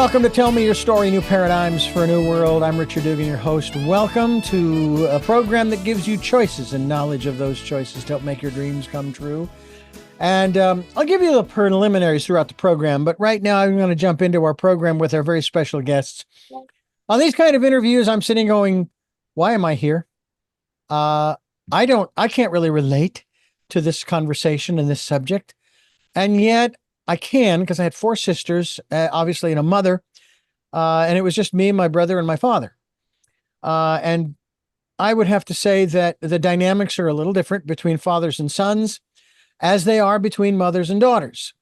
Welcome to Tell Me Your Story, New Paradigms for a New World. I'm Richard Dugan, your host. Welcome to a program that gives you choices and knowledge of those choices to help make your dreams come true. And I'll give you the preliminaries throughout the program, but right now I'm going to jump into our program with our very special guests. On these kind of interviews, I'm sitting going, why am I here? I can't really relate to this conversation and this subject. And yet I can, because I had four sisters, obviously, and a mother. And it was just me, my brother, and my father. And I would have to say that the dynamics are a little different between fathers and sons, as they are between mothers and daughters.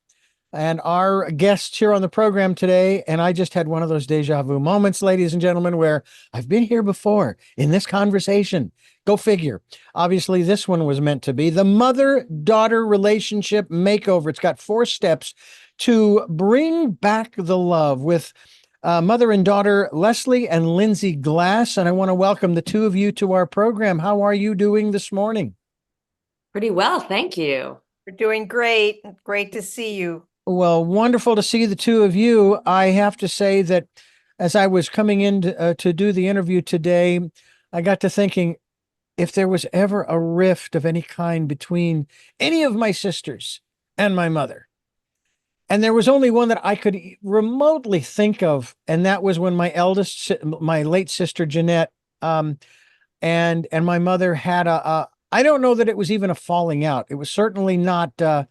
And our guests here on the program today, and I just had one of those deja vu moments, ladies and gentlemen, where I've been here before in this conversation. Go figure. Obviously, this one was meant to be the mother-daughter relationship makeover. It's got 4 steps to bring back the love with mother and daughter Leslie and Lindsey Glass. And I want to welcome the two of you to our program. How are you doing this morning? Pretty well, thank you. We're doing great. Great to see you. Well, wonderful to see the two of you. I have to say that as I was coming in to do the interview today, I got to thinking, if there was ever a rift of any kind between any of my sisters and my mother, and there was only one that I could remotely think of, and that was when my late sister Jeanette, and my mother had I don't know that it was even a falling out. It was certainly not a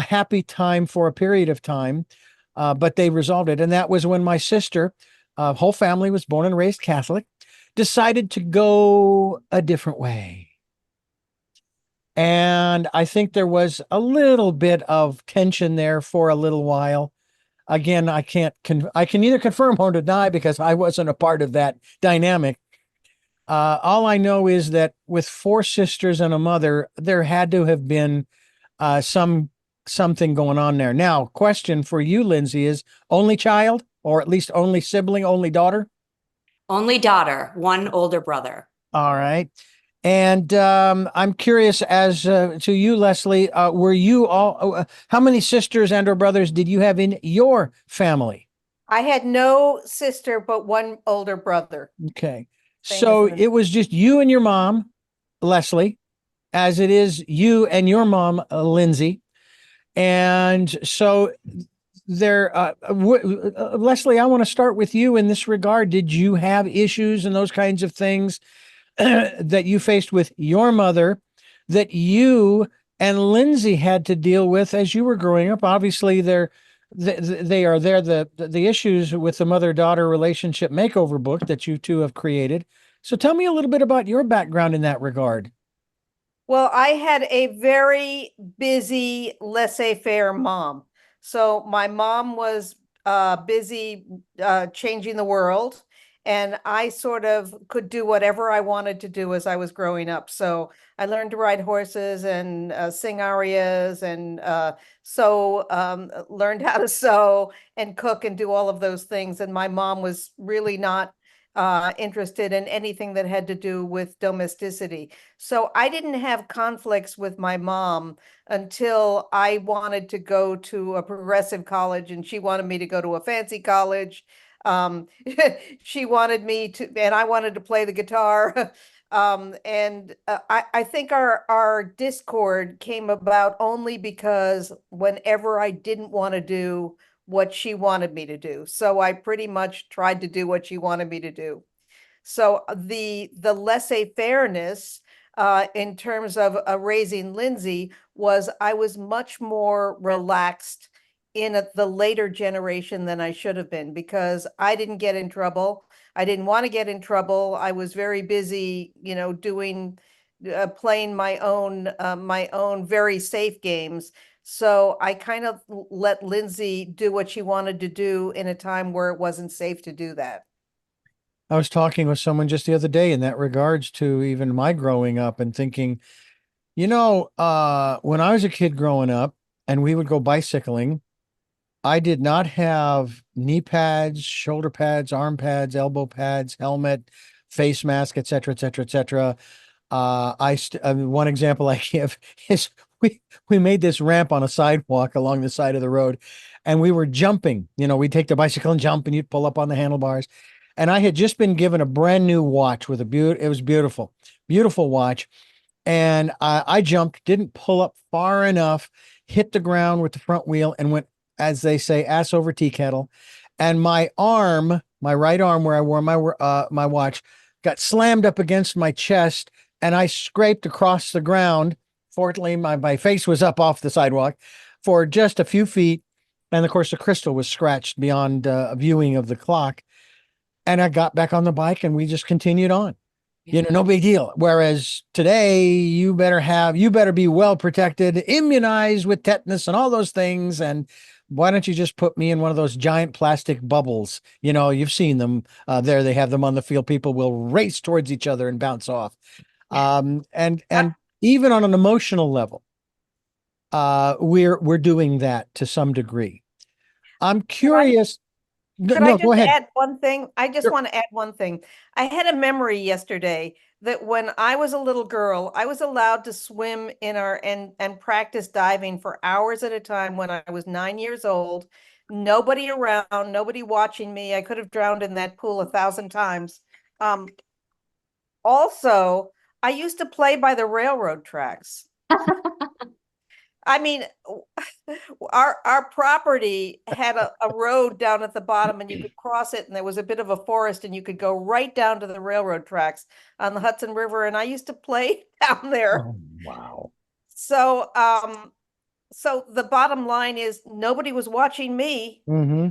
happy time for a period of time, but they resolved it. And that was when my sister, whole family was born and raised Catholic, decided to go a different way. And I think there was a little bit of tension there for a little while. Again, I can neither confirm or deny because I wasn't a part of that dynamic. All I know is that with 4 sisters and a mother, there had to have been something going on there. Now, question for you, Lindsey, is only child, or at least only sibling, only daughter? Only daughter, one older brother. All right. And I'm curious as to you, Leslie, were you all, how many sisters and or brothers did you have in your family? I had no sister, but one older brother. Okay. So it was just you and your mom, Leslie, as it is you and your mom, Lindsey. And so there, Leslie, I want to start with you in this regard. Did you have issues and those kinds of things that you faced with your mother that you and Lindsey had to deal with as you were growing up? Obviously, they are there. The issues with the mother-daughter relationship makeover book that you two have created. So tell me a little bit about your background in that regard. Well, I had a very busy, laissez-faire mom. So my mom was busy changing the world, and I sort of could do whatever I wanted to do as I was growing up. So I learned to ride horses and sing arias, and learned how to sew and cook and do all of those things. And my mom was really not interested in anything that had to do with domesticity. So I didn't have conflicts with my mom until I wanted to go to a progressive college and she wanted me to go to a fancy college. She wanted me to, and I wanted to play the guitar. I think our discord came about only because whenever I didn't want to do what she wanted me to do, so I pretty much tried to do what she wanted me to do. So the laissez-fairness in terms of raising Lindsey was I was much more relaxed in the later generation than I should have been, because I didn't get in trouble. I didn't want to get in trouble. I was very busy, doing, playing my own very safe games. So I kind of let Lindsey do what she wanted to do in a time where it wasn't safe to do that. I was talking with someone just the other day in that regards to even my growing up and thinking, when I was a kid growing up and we would go bicycling, I did not have knee pads, shoulder pads, arm pads, elbow pads, helmet, face mask, et cetera, et cetera, et cetera. One example I give is we made this ramp on a sidewalk along the side of the road, and we were jumping. We'd take the bicycle and jump, and you'd pull up on the handlebars. And I had just been given a brand new watch with it was beautiful, beautiful watch. And I jumped, didn't pull up far enough, hit the ground with the front wheel, and went, as they say, ass over tea kettle. And my right arm, where I wore my watch, got slammed up against my chest, and I scraped across the ground. Fortunately, my face was up off the sidewalk for just a few feet. And of course, the crystal was scratched beyond viewing of the clock. And I got back on the bike, and we just continued on. No big deal. Whereas today, you better be well protected, immunized with tetanus and all those things. And why don't you just put me in one of those giant plastic bubbles? You've seen them there. They have them on the field. People will race towards each other and bounce off. And even on an emotional level, we're doing that to some degree. I'm curious. Could No, I go just ahead. add one thing? I just Sure. want to add one thing. I had a memory yesterday that when I was a little girl, I was allowed to swim in and practice diving for hours at a time when I was 9 years old. Nobody around, nobody watching me. I could have drowned in that pool 1,000 times. Also, I used to play by the railroad tracks. I mean, our property had a road down at the bottom, and you could cross it, and there was a bit of a forest, and you could go right down to the railroad tracks on the Hudson River. And I used to play down there. Oh, wow. So, so the bottom line is nobody was watching me. Mm-hmm.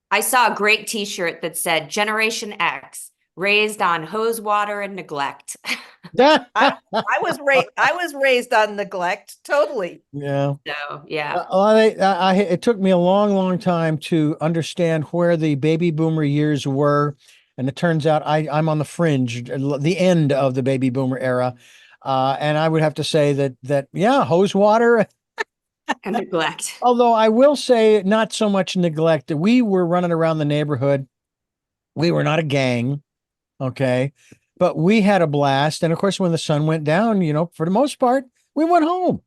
I saw a great t-shirt that said Generation X, raised on hose water and neglect. I was raised on neglect, totally. Yeah. So, yeah. It took me a long, long time to understand where the baby boomer years were. And it turns out I'm on the fringe, the end of the baby boomer era. And I would have to say that, yeah, hose water. And neglect. Although I will say not so much neglect. We were running around the neighborhood. We were not a gang. Okay. But we had a blast. And of course, when the sun went down, for the most part, we went home,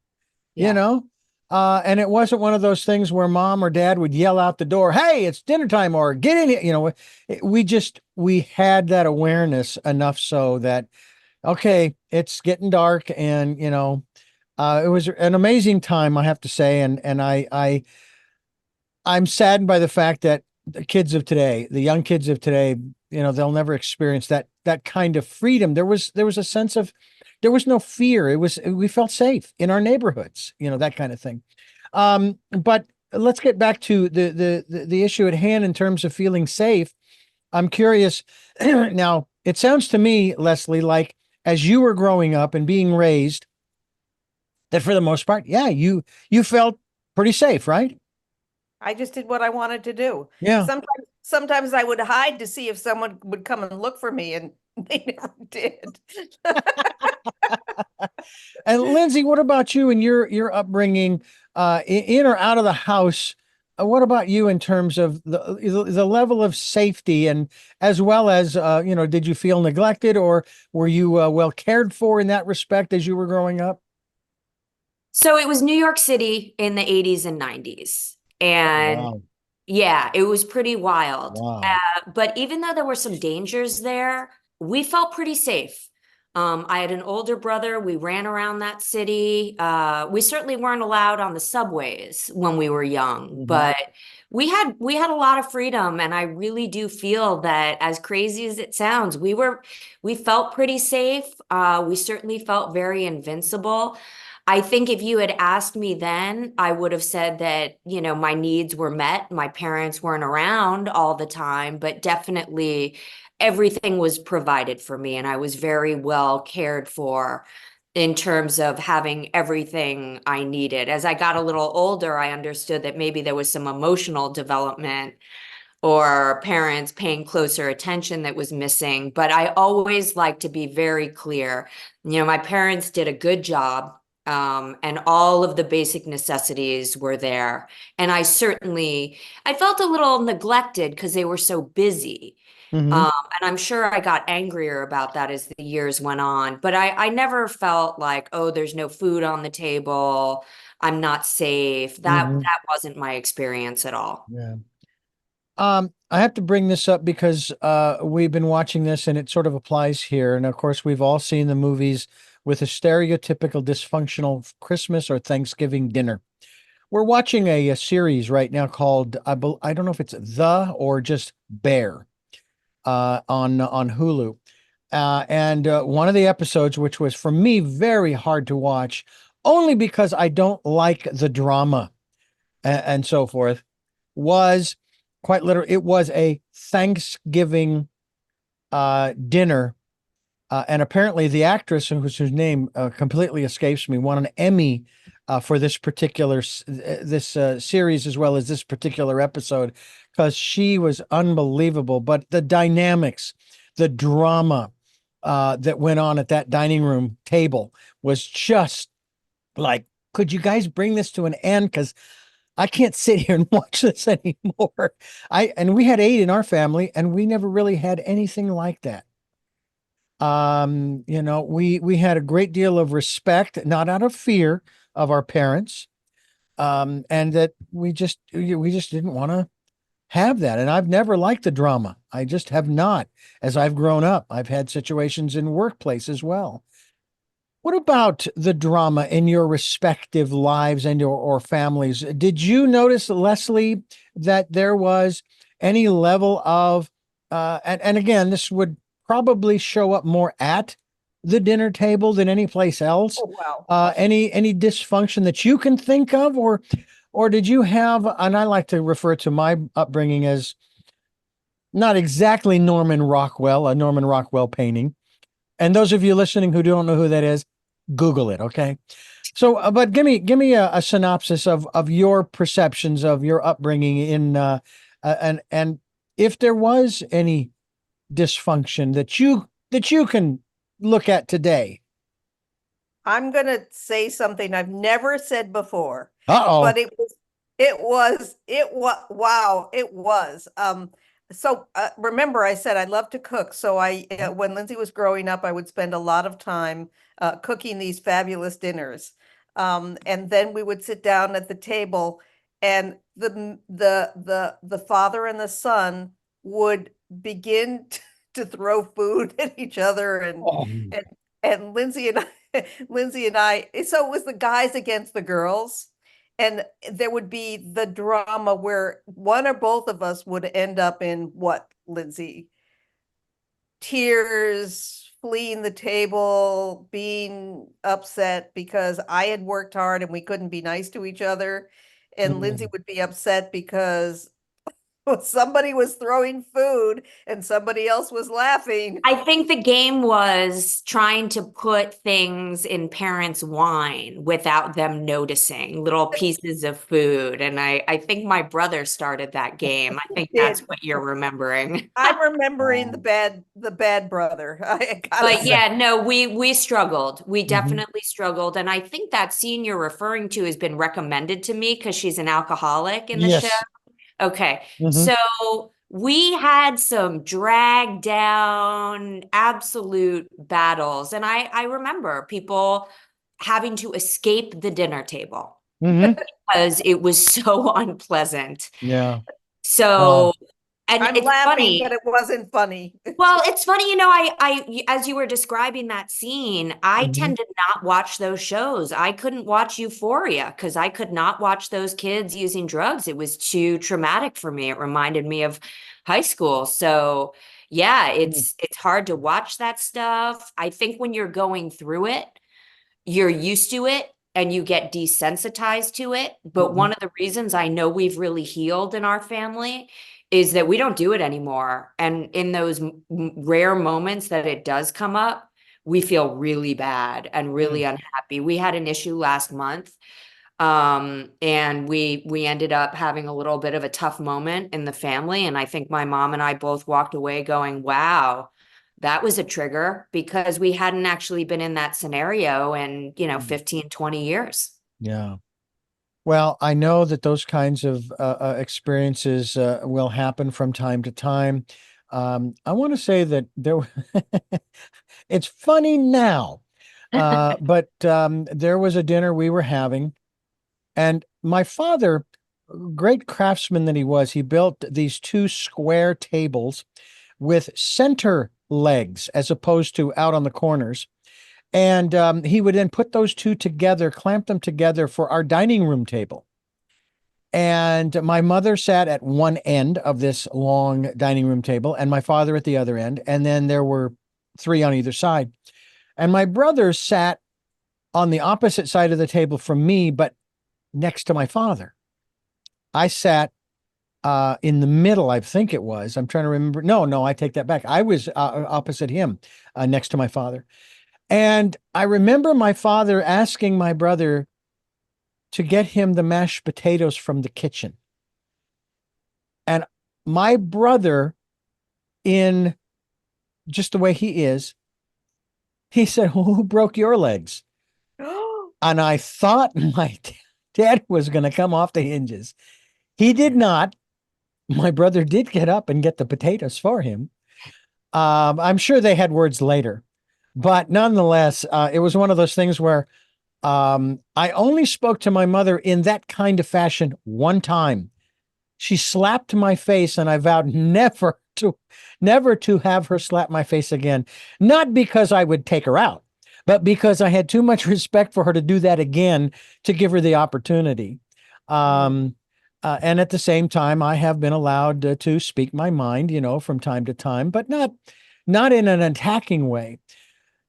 and it wasn't one of those things where mom or dad would yell out the door, "Hey, it's dinner time," or "Get in here." We had that awareness enough so that, okay, it's getting dark, and, it was an amazing time, I have to say. And I'm saddened by the fact that the young kids of today, they'll never experience that kind of freedom. There was a sense of, there was no fear. We felt safe in our neighborhoods, that kind of thing. But let's get back to the issue at hand in terms of feeling safe. I'm curious now. It sounds to me, Leslie, like as you were growing up and being raised, that for the most part, yeah, you felt pretty safe, right? I just did what I wanted to do. Yeah. Sometimes I would hide to see if someone would come and look for me, and they never did. And Lindsey, what about you and your upbringing, in or out of the house? What about you in terms of the level of safety, and as well as, did you feel neglected, or were you well cared for in that respect as you were growing up? So it was New York City in the 80s and 90s. And Wow. yeah, it was pretty wild. Wow. But even though there were some dangers there, we felt pretty safe. I had an older brother. We ran around that city. We certainly weren't allowed on the subways when we were young, Mhm. but we had a lot of freedom. And I really do feel that, as crazy as it sounds, we felt pretty safe. We certainly felt very invincible. I think if you had asked me then, I would have said that, my needs were met. My parents weren't around all the time, but definitely everything was provided for me, and I was very well cared for in terms of having everything I needed. As I got a little older, I understood that maybe there was some emotional development or parents paying closer attention that was missing. But I always like to be very clear. My parents did a good job. And all of the basic necessities were there. And I felt a little neglected because they were so busy. Mhm. And I'm sure I got angrier about that as the years went on. But I never felt like, oh, there's no food on the table. I'm not safe. That Mhm. that wasn't my experience at all. Yeah. I have to bring this up because we've been watching this and it sort of applies here. And of course, we've all seen the movies with a stereotypical dysfunctional Christmas or Thanksgiving dinner. We're watching a series right now called I don't know if it's The or just Bear on Hulu. And one of the episodes, which was for me very hard to watch, only because I don't like the drama and so forth, was quite literally, it was a Thanksgiving dinner. And apparently the actress whose name completely escapes me won an Emmy for this particular this series as well as this particular episode because she was unbelievable. But the dynamics, the drama that went on at that dining room table was just like, could you guys bring this to an end? Because I can't sit here and watch this anymore. And we had 8 in our family, and we never really had anything like that. We had a great deal of respect, not out of fear of our parents, and that we just didn't want to have that. And I've never liked the drama. I just have not. As I've grown up, I've had situations in workplace as well. What about the drama in your respective lives and or families? Did you notice, Leslie, that there was any level of and again, this would probably show up more at the dinner table than any place else. Oh, wow. Any dysfunction that you can think of, or did you have, and I like to refer to my upbringing as not exactly Norman Rockwell, a Norman Rockwell painting. And those of you listening who don't know who that is, Google it, okay? So, but give me a synopsis of your perceptions of your upbringing in and if there was any dysfunction that you can look at today. I'm gonna say something I've never said before, Uh-oh. but wow, it was. So remember I said I love to cook. So when Lindsay was growing up, I would spend a lot of time cooking these fabulous dinners. And then we would sit down at the table and the father and the son would begin to throw food at each other Oh. and and Lindsay and I, so it was the guys against the girls. And there would be the drama where one or both of us would end up in what, Lindsay? Tears, fleeing the table, being upset because I had worked hard and we couldn't be nice to each other. And Lindsay Mm. would be upset because somebody was throwing food and somebody else was laughing. I think the game was trying to put things in parents' wine without them noticing, little pieces of food. And I think my brother started that game. I think that's Did. what you're remembering. I'm remembering Oh. the bad brother. I gotta But say. yeah, no, we struggled. We Mhm. definitely struggled. And I think that scene you're referring to has been recommended to me because she's an alcoholic in the show. Yes. Okay. Mhm. So we had some drag down absolute battles. And I remember people having to escape the dinner table Mhm. because it was so unpleasant. Yeah. So, Wow. and I'm it's laughing, funny. but it wasn't funny. Well, it's funny, as you were describing that scene, I Mhm. tend to not watch those shows. I couldn't watch Euphoria because I could not watch those kids using drugs. It was too traumatic for me. It reminded me of high school. So, yeah, Mm. it's hard to watch that stuff. I think when you're going through it, you're used to it and you get desensitized to it. But Mhm. one of the reasons I know we've really healed in our family is that we don't do it anymore. And in those rare moments that it does come up, we feel really bad and really Mm. unhappy. We had an issue last month, and we ended up having a little bit of a tough moment in the family. And I think my mom and I both walked away going, wow, that was a trigger because we hadn't actually been in that scenario in, Mm. 15, 20 years. Yeah. Well, I know that those kinds of experiences will happen from time to time. I want to say that it's funny now, but there was a dinner we were having, And my father, great craftsman that he was, he built these two square tables with center legs as opposed to out on the corners. And he would then put those two together, clamp them together for our dining room table. And my mother sat at one end of this long dining room table and my father at the other end. And then there were three on either side. And my brother sat on the opposite side of the table from me, but next to my father. I sat in the middle, I think it was. I'm trying to remember. No, I take that back. I was opposite him, next to my father. And I remember my father asking my brother to get him the mashed potatoes from the kitchen. And my brother, in just the way he is, he said, "Who broke your legs?" And I thought my dad was going to come off the hinges. He did not. My brother did get up and get the potatoes for him. I'm sure they had words later, but nonetheless, it was one of those things where I only spoke to my mother in that kind of fashion one time. She slapped my face, and I vowed never to have her slap my face again. Not because I would take her out, but because I had too much respect for her to do that again, to give her the opportunity. And at the same time, I have been allowed to speak my mind, from time to time, but not in an attacking way.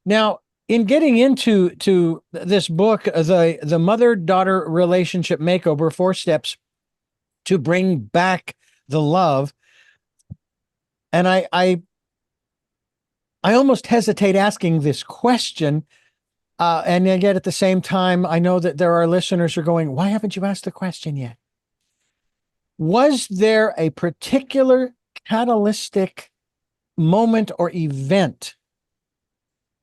Now, in getting into this book, the mother-daughter relationship makeover, 4 steps to bring back the love, and I almost hesitate asking this question, and yet at the same time, I know that there are listeners who are going, "Why haven't you asked the question yet?" Was there a particular catalytic moment or event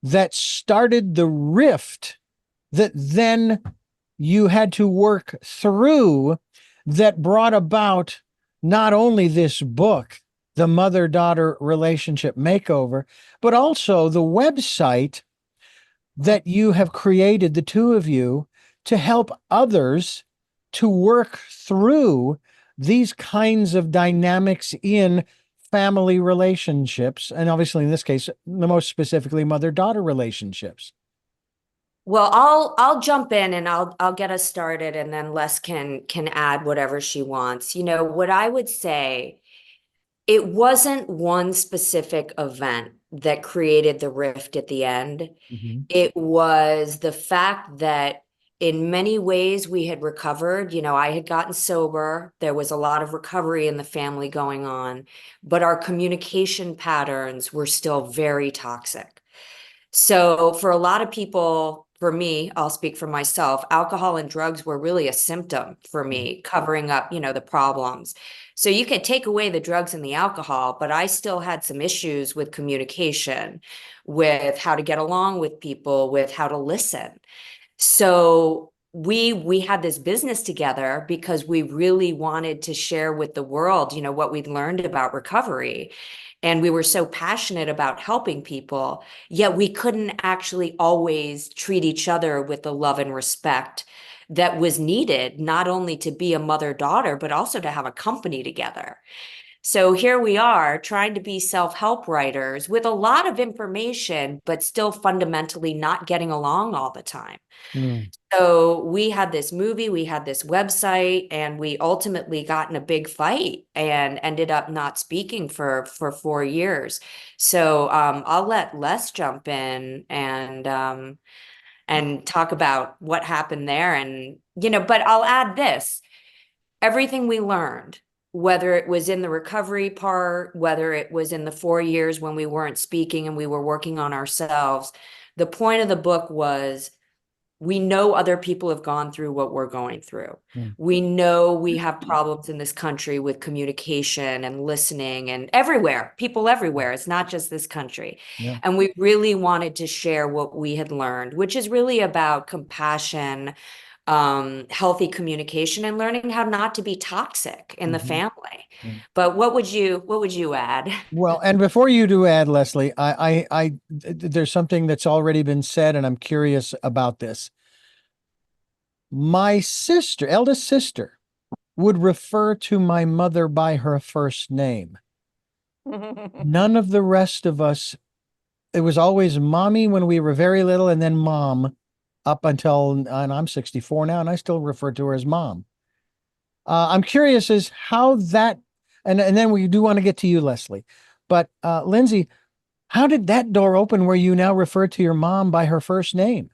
that started the rift that then you had to work through, that brought about not only this book, The Mother-Daughter Relationship Makeover, but also the website that you have created, the two of you, to help others to work through these kinds of dynamics in family relationships, and obviously in this case, the most specifically mother-daughter relationships? Well, I'll jump in and I'll get us started, and then Les can add whatever she wants. What I would say, it wasn't one specific event that created the rift at the end. Mm-hmm. It was the fact that in many ways we had recovered. I had gotten sober. There was a lot of recovery in the family going on, but our communication patterns were still very toxic. So for a lot of people, for me, I'll speak for myself, alcohol and drugs were really a symptom for me, covering up, the problems. So you could take away the drugs and the alcohol, but I still had some issues with communication, with how to get along with people, with how to listen. So we had this business together because we really wanted to share with the world, what we'd learned about recovery. And we were so passionate about helping people, yet we couldn't actually always treat each other with the love and respect that was needed, not only to be a mother-daughter, but also to have a company together. So here we are trying to be self-help writers with a lot of information, but still fundamentally not getting along all the time. Mm. So we had this movie, we had this website, and we ultimately got in a big fight and ended up not speaking for 4 years. So I'll let Les jump in and talk about what happened there. And, but I'll add this, everything we learned, whether it was in the recovery part, whether it was in the 4 years when we weren't speaking and we were working on ourselves, the point of the book was, we know other people have gone through what we're going through. We know we have problems in this country with communication and listening, and everywhere, people everywhere. It's not just this country. Yeah. And we really wanted to share what we had learned, which is really about compassion, healthy communication, and learning how not to be toxic in the family. But what would you add? Well, and before you do add, Leslie, there's something that's already been said, and I'm curious about this. My sister, eldest sister, would refer to my mother by her first name. None of the rest of us, it was always mommy when we were very little, and then mom up until, and I'm 64 now, and I still refer to her as mom. I'm curious as how that, and then we do want to get to you, Leslie. But Lindsey, how did that door open where you now refer to your mom by her first name?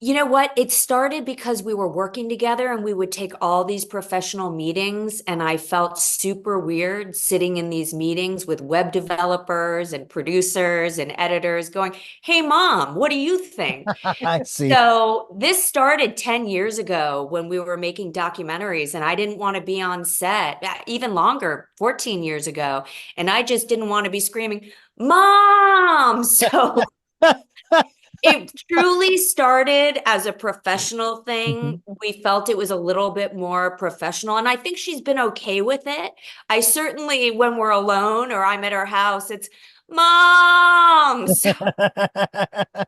You know what? It started because we were working together and we would take all these professional meetings, and I felt super weird sitting in these meetings with web developers and producers and editors going, "Hey, mom, what do you think?" I see. So this started 10 years ago when we were making documentaries, and I didn't want to be on set, even longer, 14 years ago. And I just didn't want to be screaming, "Mom!" So it truly started as a professional thing. Mhm. We felt it was a little bit more professional, and I think she's been okay with it. I certainly, when we're alone or I'm at her house, it's mom. So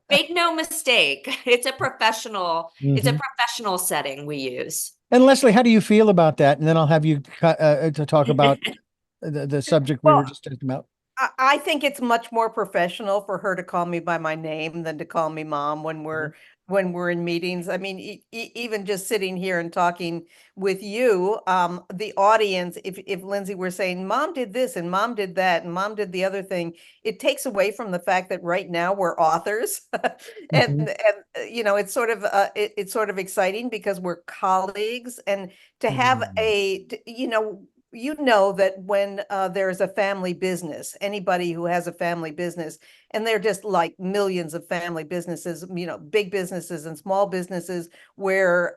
make no mistake, it's a Mhm. professional setting we use. And Leslie, how do you feel about that? And then I'll have you to talk about the subject we were Well, just talking about. I think it's much more professional for her to call me by my name than to call me mom Mhm. when we're in meetings. I mean, even just sitting here and talking with you, the audience, if Lindsey were saying, "Mom did this and mom did that and mom did the other thing," it takes away from the fact that right now we're authors, Mhm. it's sort of it's sort of exciting because we're colleagues, and to have Mm. you know that when there's a family business, anybody who has a family business, and they're just like millions of family businesses, big businesses and small businesses where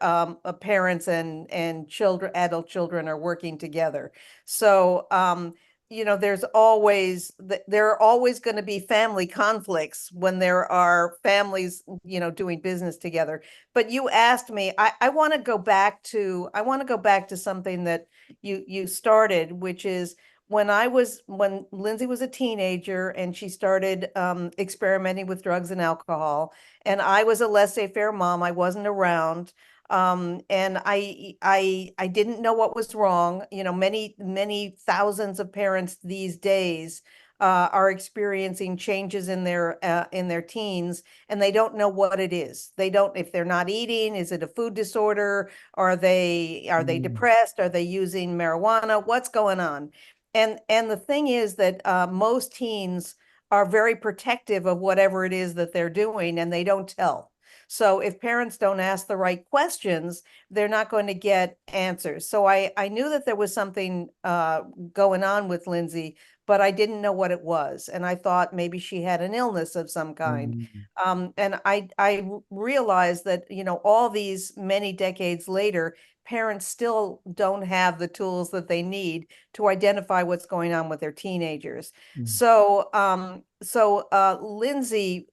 parents and children, adult children are working together. So, there are always going to be family conflicts when there are families, doing business together. But you asked me, I want to go back to, something that you started, which is when Lindsey was a teenager and she started experimenting with drugs and alcohol, and I was a laissez-faire mom. I wasn't around. And I didn't know what was wrong. Many thousands of parents these days are experiencing changes in their teens, and they don't know what it is. They don't, if they're not eating, is it a food disorder? Are they Mm. depressed? Are they using marijuana? What's going on? And the thing is that most teens are very protective of whatever it is that they're doing, and they don't tell. So if parents don't ask the right questions, they're not going to get answers. So I knew that there was something going on with Lindsey, but I didn't know what it was. And I thought maybe she had an illness of some kind. Mm. And I realized that, all these many decades later, parents still don't have the tools that they need to identify what's going on with their teenagers. Mm. So Lindsey,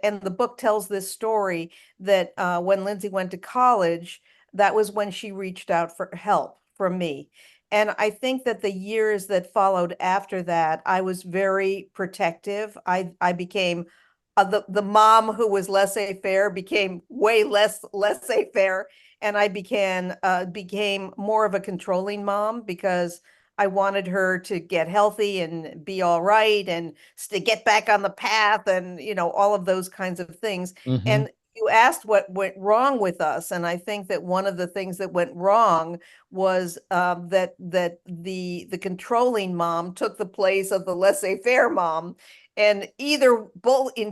and the book tells this story that when Lindsey went to college, that was when she reached out for help from me. And I think that the years that followed after that, I was very protective. I became the mom who was laissez-faire became way less laissez-faire, and I became more of a controlling mom because I wanted her to get healthy and be all right and to get back on the path, and all of those kinds of things. Mhm. And you asked what went wrong with us, and I think that one of the things that went wrong was that the controlling mom took the place of the laissez-faire mom, and in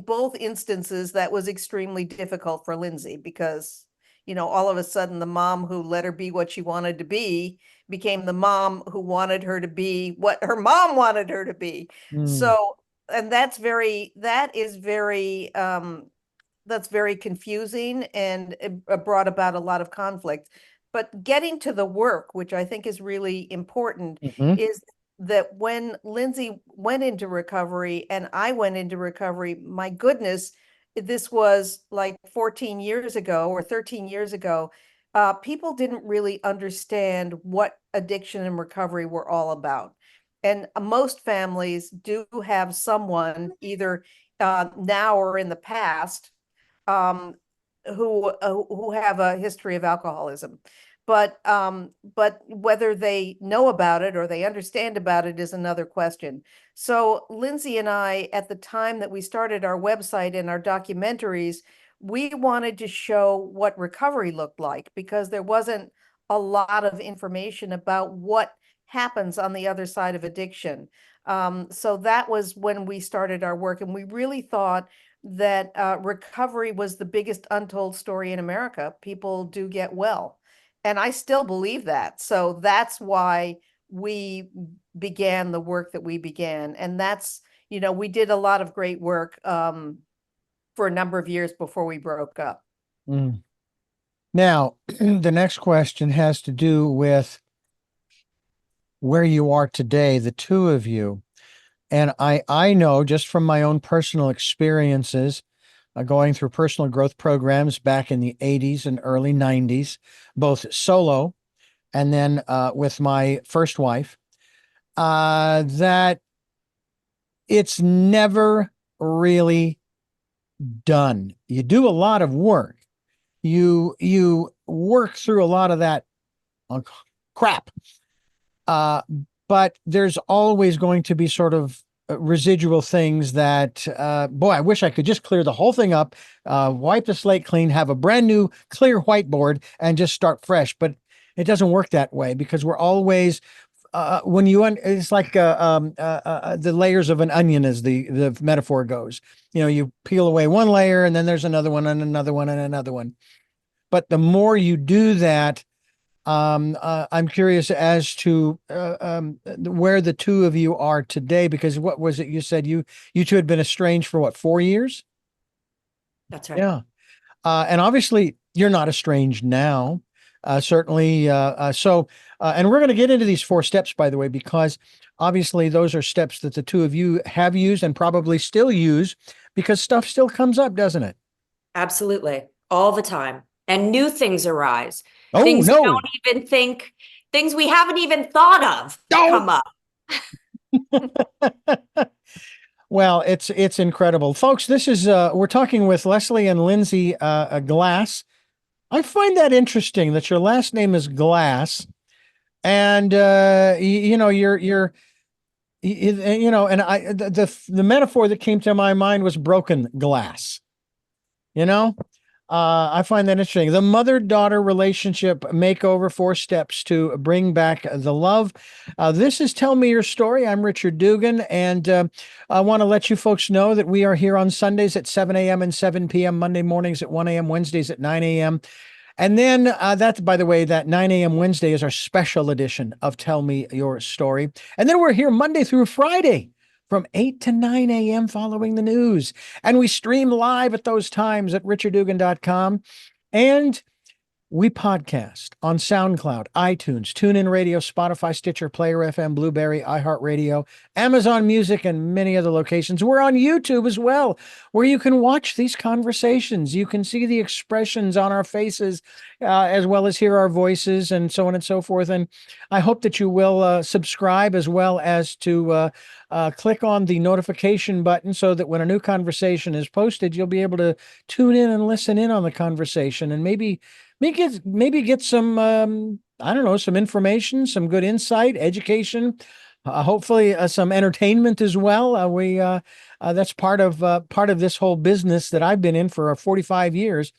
both instances, that was extremely difficult for Lindsey because, all of a sudden the mom who let her be what she wanted to be became the mom who wanted her to be what her mom wanted her to be. Mm. So, and that's very confusing, and it brought about a lot of conflict. But getting to the work, which I think is really important, Mhm. is that when Lindsey went into recovery and I went into recovery, my goodness, this was like 14 years ago or 13 years ago. People didn't really understand what addiction and recovery were all about. And most families do have someone either now or in the past, um, who have a history of alcoholism. But whether they know about it or they understand about it is another question. So Lindsey and I, at the time that we started our website and our documentaries, we wanted to show what recovery looked like because there wasn't a lot of information about what happens on the other side of addiction. So that was when we started our work, and we really thought that recovery was the biggest untold story in America. People do get well. And I still believe that. So that's why we began the work that we began. And that's, we did a lot of great work for a number of years before we broke up. Mm. Now, the next question has to do with where you are today, the two of you. And I know just from my own personal experiences, going through personal growth programs back in the 80s and early 90s, both solo and then with my first wife, that it's never really done. You do a lot of work. You work through a lot of that crap. But there's always going to be sort of residual things that, boy, I wish I could just clear the whole thing up, wipe the slate clean, have a brand new clear whiteboard and just start fresh. But it doesn't work that way because we're always, it's like the layers of an onion, as the metaphor goes. You peel away one layer and then there's another one and another one and another one. But the more you do that, I'm curious as to where the two of you are today, because what was it you said you two had been estranged for what, 4 years? That's right. Yeah. And obviously you're not estranged now. Certainly. And we're going to get into these 4 steps, by the way, because obviously those are steps that the two of you have used and probably still use because stuff still comes up, doesn't it? Absolutely. All the time. And new things arise. Oh, Things no. we don't even think, things we haven't even thought of come up. Well, it's incredible. Folks, this is we're talking with Leslie and Lindsey Glass. I find that interesting that your last name is Glass, and you're and the metaphor that came to my mind was broken glass. I find that interesting. The mother-daughter relationship makeover, 4 steps to bring back the love. This is Tell Me Your Story. I'm Richard Dugan, and I want to let you folks know that we are here on Sundays at 7 a.m. and 7 p.m., Monday mornings at 1 a.m., Wednesdays at 9 a.m. And then that's, by the way, that 9 a.m. Wednesday is our special edition of Tell Me Your Story. And then we're here Monday through Friday from 8 to 9 a.m. following the news. And we stream live at those times at richarddugan.com. And we podcast on SoundCloud, iTunes, TuneIn Radio, Spotify, Stitcher, Player FM, Blueberry, iHeartRadio, Amazon Music, and many other locations. We're on YouTube as well, where you can watch these conversations. You can see the expressions on our faces, as well as hear our voices and so on and so forth. And I hope that you will subscribe as well as to click on the notification button so that when a new conversation is posted, you'll be able to tune in and listen in on the conversation and maybe get some, some information, some good insight, education, hopefully some entertainment as well. That's part of this whole business that I've been in for 45 years.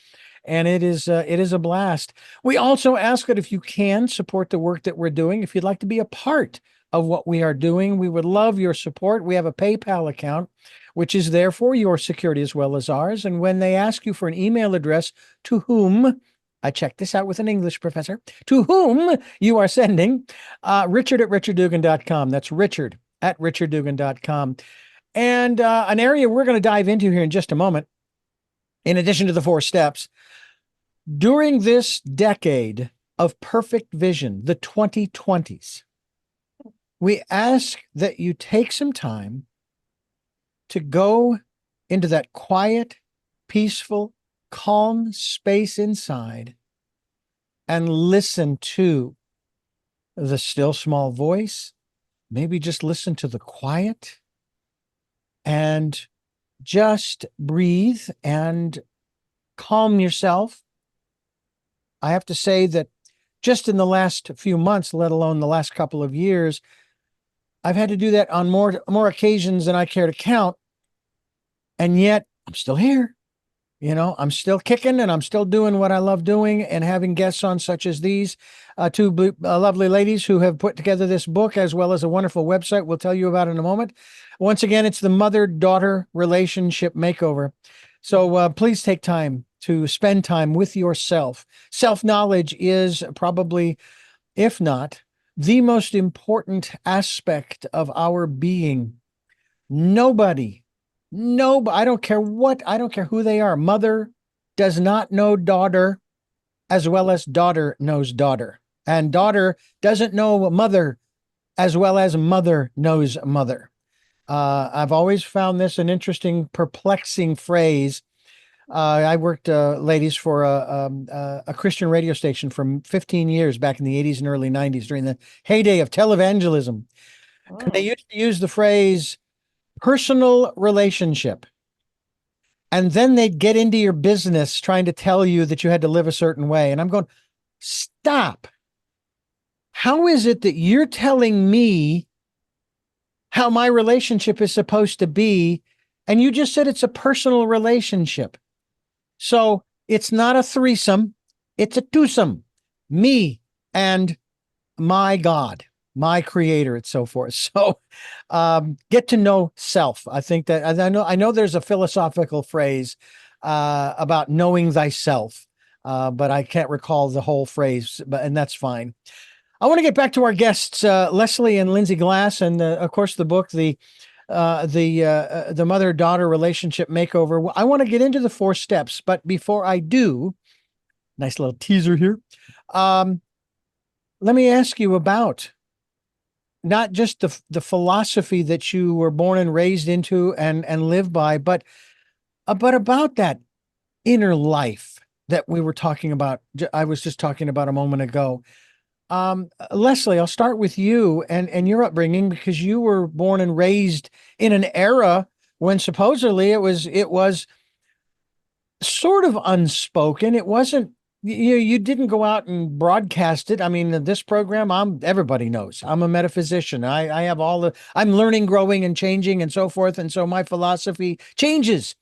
And it is a blast. We also ask that if you can support the work that we're doing, if you'd like to be a part of what we are doing, we would love your support. We have a PayPal account, which is there for your security as well as ours. And when they ask you for an email address to whom, I checked this out with an English professor, to whom you are sending, Richard at richarddugan.com. That's Richard at richarddugan.com. And an area we're going to dive into here in just a moment, in addition to the 4 steps, during this decade of perfect vision, the 2020s, we ask that you take some time to go into that quiet, peaceful, calm space inside and listen to the still small voice. Maybe just listen to the quiet and just breathe and calm yourself. I have to say that just in the last few months, let alone the last couple of years, I've had to do that on more occasions than I care to count. And yet I'm still here. I'm still kicking and I'm still doing what I love doing, and having guests on such as these two lovely ladies who have put together this book, as well as a wonderful website we'll tell you about in a moment. Once again, it's the Mother-Daughter Relationship Makeover. So please take time to spend time with yourself. Self-knowledge is probably, if not, the most important aspect of our being. Nobody, I don't care who they are. Mother does not know daughter as well as daughter knows daughter. And daughter doesn't know mother as well as mother knows mother. I've always found this an interesting, perplexing phrase. I worked, ladies, for a Christian radio station for 15 years back in the 80s and early 90s during the heyday of televangelism. They used to use the phrase personal relationship. And then they'd get into your business trying to tell you that you had to live a certain way. And I'm going, stop. How is it that you're telling me how my relationship is supposed to be? And you just said it's a personal relationship. So it's not a threesome. It's a twosome. Me and my God, my creator, and so forth. So get to know self. I think that I know there's a philosophical phrase about knowing thyself, but I can't recall the whole phrase, and that's fine. I want to get back to our guests, Leslie and Lindsey Glass, and of course the book, the Mother-Daughter Relationship Makeover. I want to get into the 4 steps, but before I do, nice little teaser here. Let me ask you about not just the philosophy that you were born and raised into and live by, but about that inner life that we were talking about. I was just talking about a moment ago. Leslie, I'll start with you and your upbringing, because you were born and raised in an era when supposedly it was sort of unspoken. It wasn't, you didn't go out and broadcast it. I mean, this program, everybody knows I'm a metaphysician. I have I'm learning, growing, and changing, and so forth. And so my philosophy changes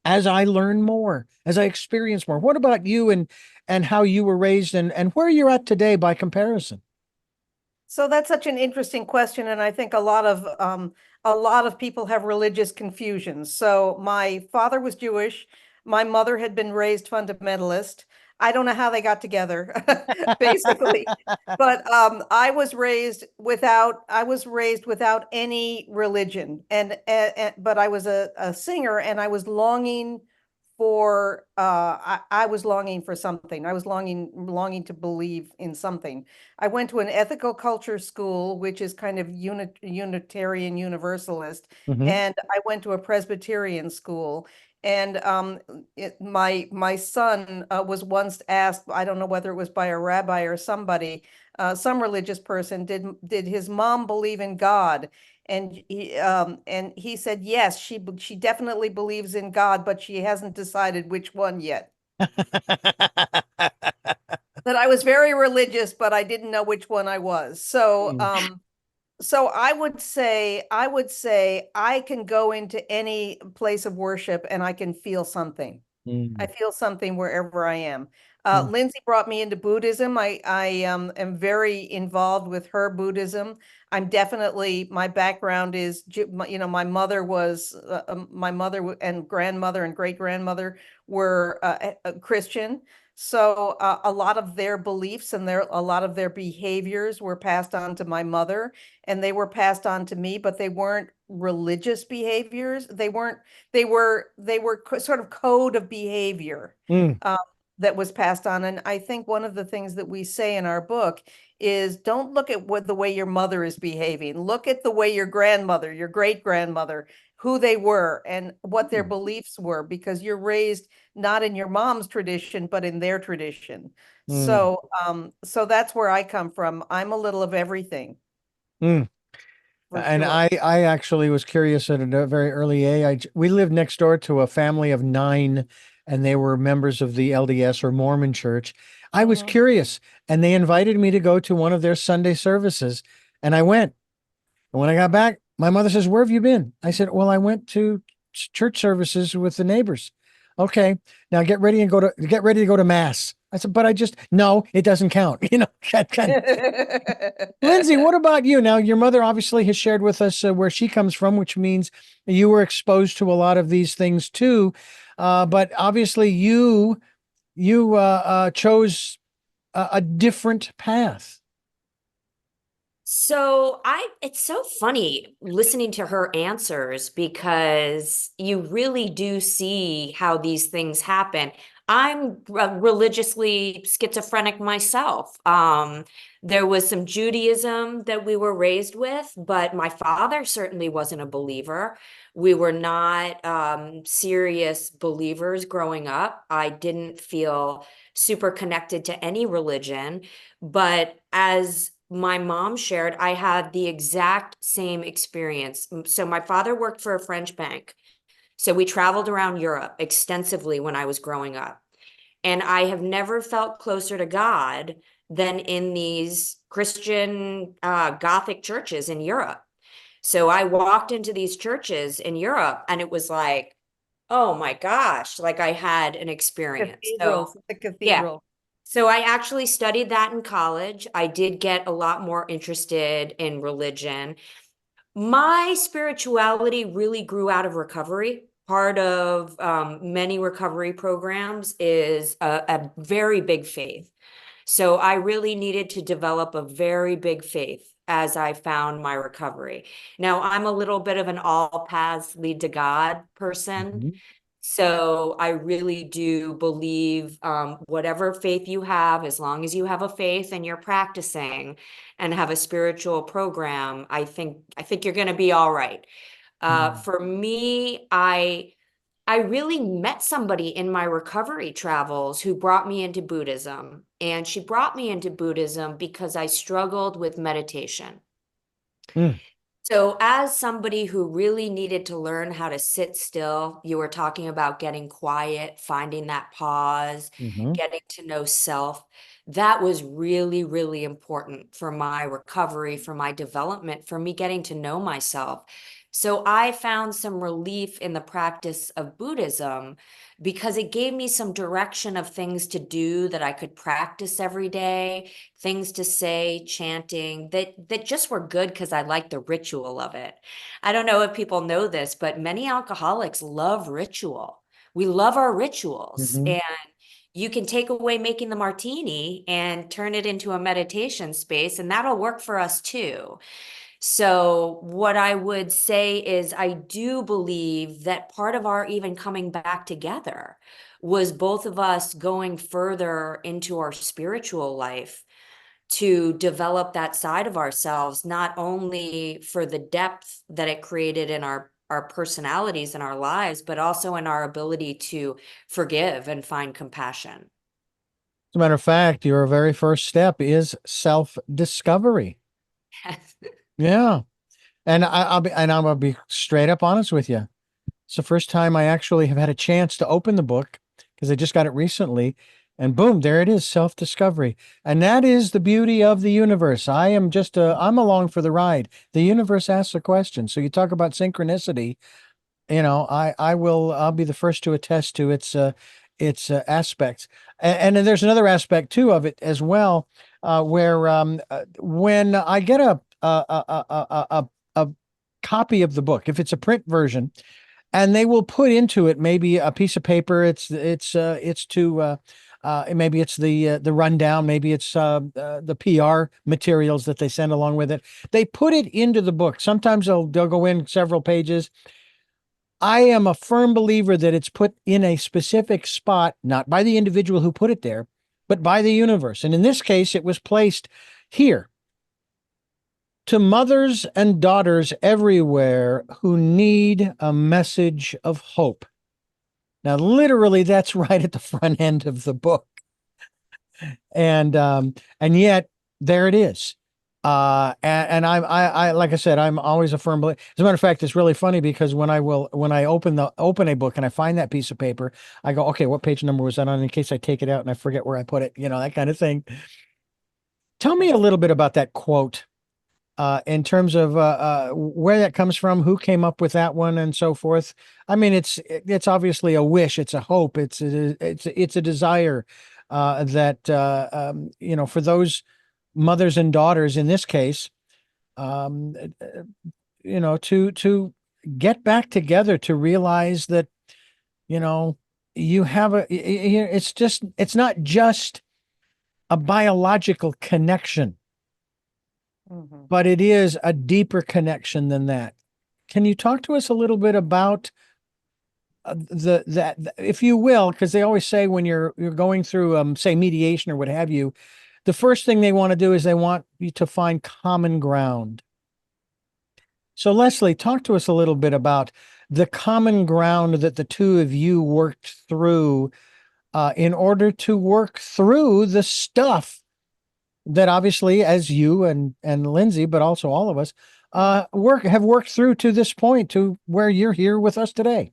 as I learn more, as I experience more. What about you and how you were raised and where you're at today by comparison? So that's such an interesting question, and I think a lot of people have religious confusions. So my father was Jewish. My mother had been raised fundamentalist. I don't know how they got together, basically, but I was raised without any religion, but I was a singer, and I was longing for I was longing for something. I was longing to believe in something. I went to an ethical culture school, which is kind of Unitarian Universalist, Mhm. and I went to a Presbyterian school. And my son was once asked, I don't know whether it was by a rabbi or somebody, some religious person, did his mom believe in God? And he said, yes, she definitely believes in God, but she hasn't decided which one yet. That I was very religious, but I didn't know which one I was. So so I would say I can go into any place of worship and I can feel something. I feel something wherever I am. Lindsey brought me into Buddhism. I am very involved with her Buddhism. I'm definitely, my background is, my mother and grandmother and great grandmother were a Christian. So a lot of their beliefs and a lot of their behaviors were passed on to my mother, and they were passed on to me, but they weren't religious behaviors. They were sort of code of behavior that was passed on. And I think one of the things that we say in our book is, don't look at the way your mother is behaving. Look at the way your grandmother, your great grandmother, who they were and what their beliefs were, because you're raised not in your mom's tradition, but in their tradition. So that's where I come from. I'm a little of everything. And Sure. I actually was curious at a very early age. We lived next door to a family of 9 and they were members of the LDS or Mormon church. I was Mhm. curious, and they invited me to go to one of their Sunday services, and I went. And when I got back, my mother says, "Where have you been?" I said, "Well, I went to church services with the neighbors." Okay, now get ready to go to mass. I said, "But no, it doesn't count." Lindsey, what about you? Now, your mother obviously has shared with us where she comes from, which means you were exposed to a lot of these things too. But obviously, you chose a different path. So it's so funny listening to her answers because you really do see how these things happen. I'm religiously schizophrenic myself. There was some Judaism that we were raised with, but my father certainly wasn't a believer. We were not serious believers growing up. I didn't feel super connected to any religion, but as my mom shared, I had the exact same experience. So my father worked for a French bank. So we traveled around Europe extensively when I was growing up. And I have never felt closer to God than in these Christian Gothic churches in Europe. So I walked into these churches in Europe and it was like, oh my gosh, like I had an experience. Cathedrals, the Yeah. cathedral. So I actually studied that in college. I did get a lot more interested in religion. My spirituality really grew out of recovery. Part of many recovery programs is a very big faith. So I really needed to develop a very big faith as I found my recovery. Now, I'm a little bit of an all paths lead to God person. Mhm. So I really do believe whatever faith you have, as long as you have a faith and you're practicing and have a spiritual program, I think you're going to be all right. Mhm. For me, I really met somebody in my recovery travels who brought me into Buddhism, and she brought me into Buddhism because I struggled with meditation. Mm. So, as somebody who really needed to learn how to sit still, you were talking about getting quiet, finding that pause, Mhm. getting to know self. That was really, really important for my recovery, for my development, for me getting to know myself. So, I found some relief in the practice of Buddhism because it gave me some direction of things to do that I could practice every day, things to say, chanting that just were good because I liked the ritual of it. I don't know if people know this, but many alcoholics love ritual. We love our rituals, Mhm. and you can take away making the martini and turn it into a meditation space, and that'll work for us too. So, what I would say is, I do believe that part of our even coming back together was both of us going further into our spiritual life to develop that side of ourselves, not only for the depth that it created in our personalities and our lives, but also in our ability to forgive and find compassion. As a matter of fact, your very first step is self-discovery. Yeah. And I'm gonna be straight up honest with you. It's the first time I actually have had a chance to open the book because I just got it recently. And boom, there it is, self-discovery. And that is the beauty of the universe. I'm along for the ride. The universe asks a question. So you talk about synchronicity, I'll be the first to attest to its aspects. And then there's another aspect too of it as well, where when I get a copy of the book, if it's a print version, and they will put into it maybe a piece of paper. It's to maybe it's the rundown, maybe it's the PR materials that they send along with it. They put it into the book. Sometimes they'll go in several pages. I am a firm believer that it's put in a specific spot, not by the individual who put it there, but by the universe. And in this case, it was placed here to mothers and daughters everywhere who need a message of hope. Now, literally, that's right at the front end of the book, and yet there it is. And I like I said, I'm always a firm believer. As a matter of fact, it's really funny because when I open a book and I find that piece of paper, I go, okay, what page number was that on? In case I take it out and I forget where I put it, that kind of thing. Tell me a little bit about that quote, in terms of where that comes from, who came up with that one, and so forth. I mean, it's obviously a wish, it's a hope, it's a desire, that for those mothers and daughters in this case, um, to get back together, to realize that you know you have it's not just a biological connection, Mhm. but it is a deeper connection than that. Can you talk to us a little bit about if you will, because they always say when you're going through, say, mediation or what have you, the first thing they want to do is they want you to find common ground. So Leslie, talk to us a little bit about the common ground that the two of you worked through, in order to work through the stuff that obviously, as you and Lindsey, but also all of us, have worked through to this point, to where you're here with us today.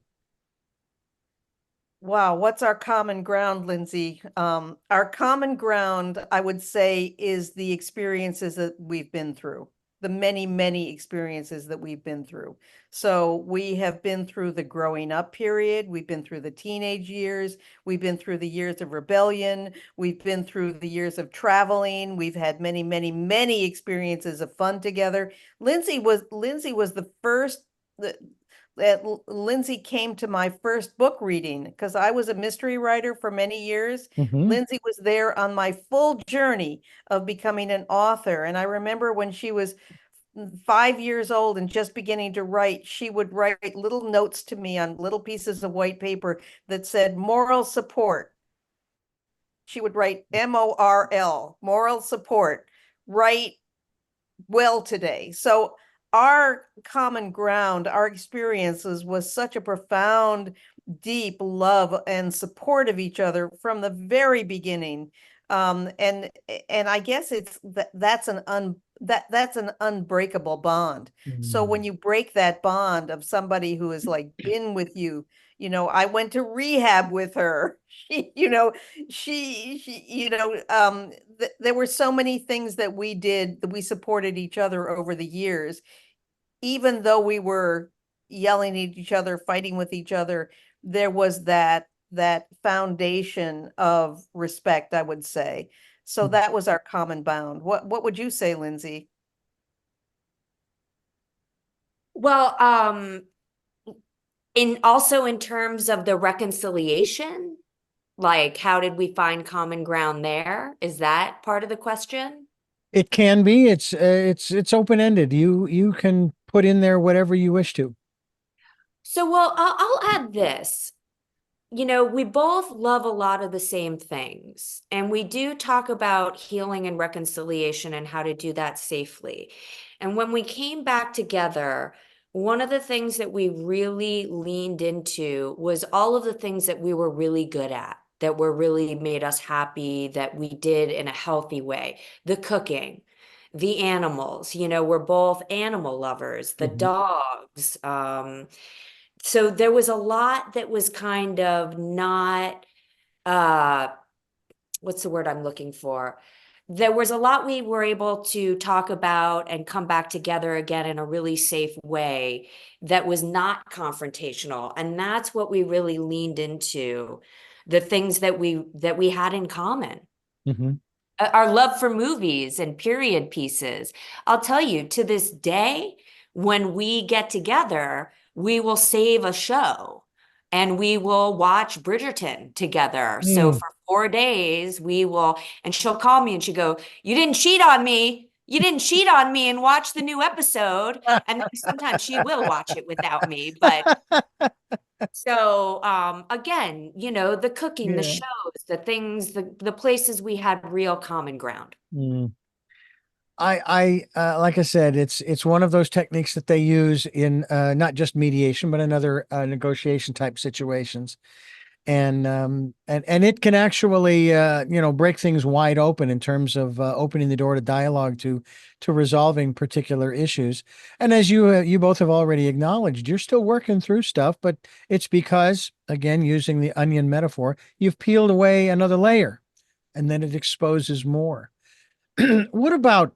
Wow, what's our common ground, Lindsay? Our common ground, I would say, is the experiences that we've been through, the many, many experiences that we've been through. So we have been through the growing up period, we've been through the teenage years, we've been through the years of rebellion, we've been through the years of traveling, we've had many, many, many experiences of fun together. Lindsay was the first that Lindsay came to my first book reading because I was a mystery writer for many years. Mm-hmm. Lindsay was there on my full journey of becoming an author. And I remember when she was 5 years old and just beginning to write, she would write little notes to me on little pieces of white paper that said moral support. She would write MORL, moral support, write well today. So our common ground, our experiences was such a profound, deep love and support of each other from the very beginning. And I guess that's an unbreakable bond. So when you break that bond of somebody who has like been with you, I went to rehab with her. She, there were so many things that we did, that we supported each other over the years, even though we were yelling at each other, fighting with each other. There was that foundation of respect, I would say. So that was our common bound. What would you say, Lindsay? Well, in terms of the reconciliation, like how did we find common ground there? Is that part of the question? It can be. It's open-ended. You can put in there whatever you wish to. So, well, I'll add this. We both love a lot of the same things, and we do talk about healing and reconciliation and how to do that safely. And when we came back together, one of the things that we really leaned into was all of the things that we were really good at, that were really made us happy, that we did in a healthy way. The cooking, the animals, we're both animal lovers, the dogs, so there was a lot that was kind of not, what's the word I'm looking for? There was a lot we were able to talk about and come back together again in a really safe way that was not confrontational. And that's what we really leaned into, the things that we had in common. Mm-hmm. Our love for movies and period pieces. I'll tell you, to this day, when we get together, we will save a show and we will watch Bridgerton together. So for 4 days, and she'll call me and she'll go, "You didn't cheat on me. You didn't cheat on me and watch the new episode." And then sometimes she will watch it without me. But so again, the cooking, the Yeah. shows, the things, the places we had real common ground. Mm. Like I said, it's one of those techniques that they use in, not just mediation, but in other negotiation type situations. And it can actually break things wide open in terms of opening the door to dialogue, to resolving particular issues. And as you both have already acknowledged, you're still working through stuff, but it's because, again, using the onion metaphor, you've peeled away another layer, and then it exposes more. What about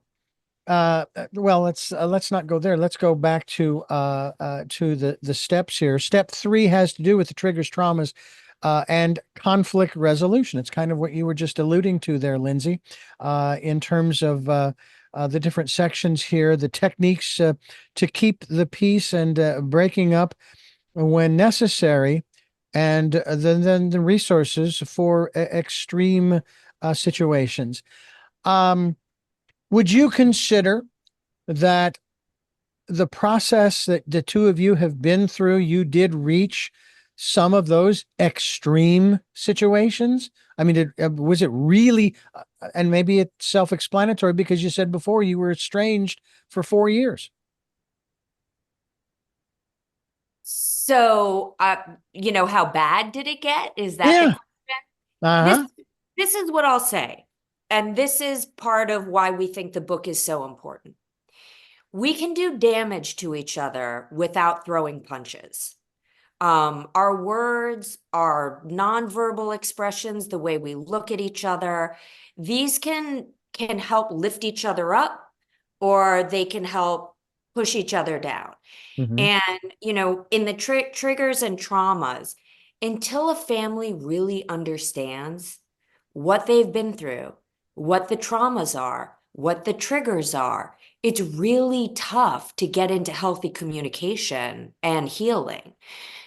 well, let's not go there. Let's go back to the steps here. Step 3 has to do with the triggers, traumas, and conflict resolution. It's kind of what you were just alluding to there, Lindsey, in terms of the different sections here, the techniques to keep the peace and breaking up when necessary, and then the resources for extreme situations. Would you consider that the process that the two of you have been through, you did reach some of those extreme situations? I mean, was it really, and maybe it's self-explanatory because you said before you were estranged for 4 years. So, how bad did it get? Is that Yeah. the question? Uh-huh. This is what I'll say. And this is part of why we think the book is so important. We can do damage to each other without throwing punches. Our words, our nonverbal expressions, the way we look at each other, these can help lift each other up, or they can help push each other down. Mm-hmm. And, in the triggers and traumas, until a family really understands what they've been through, what the traumas are, what the triggers are, it's really tough to get into healthy communication and healing.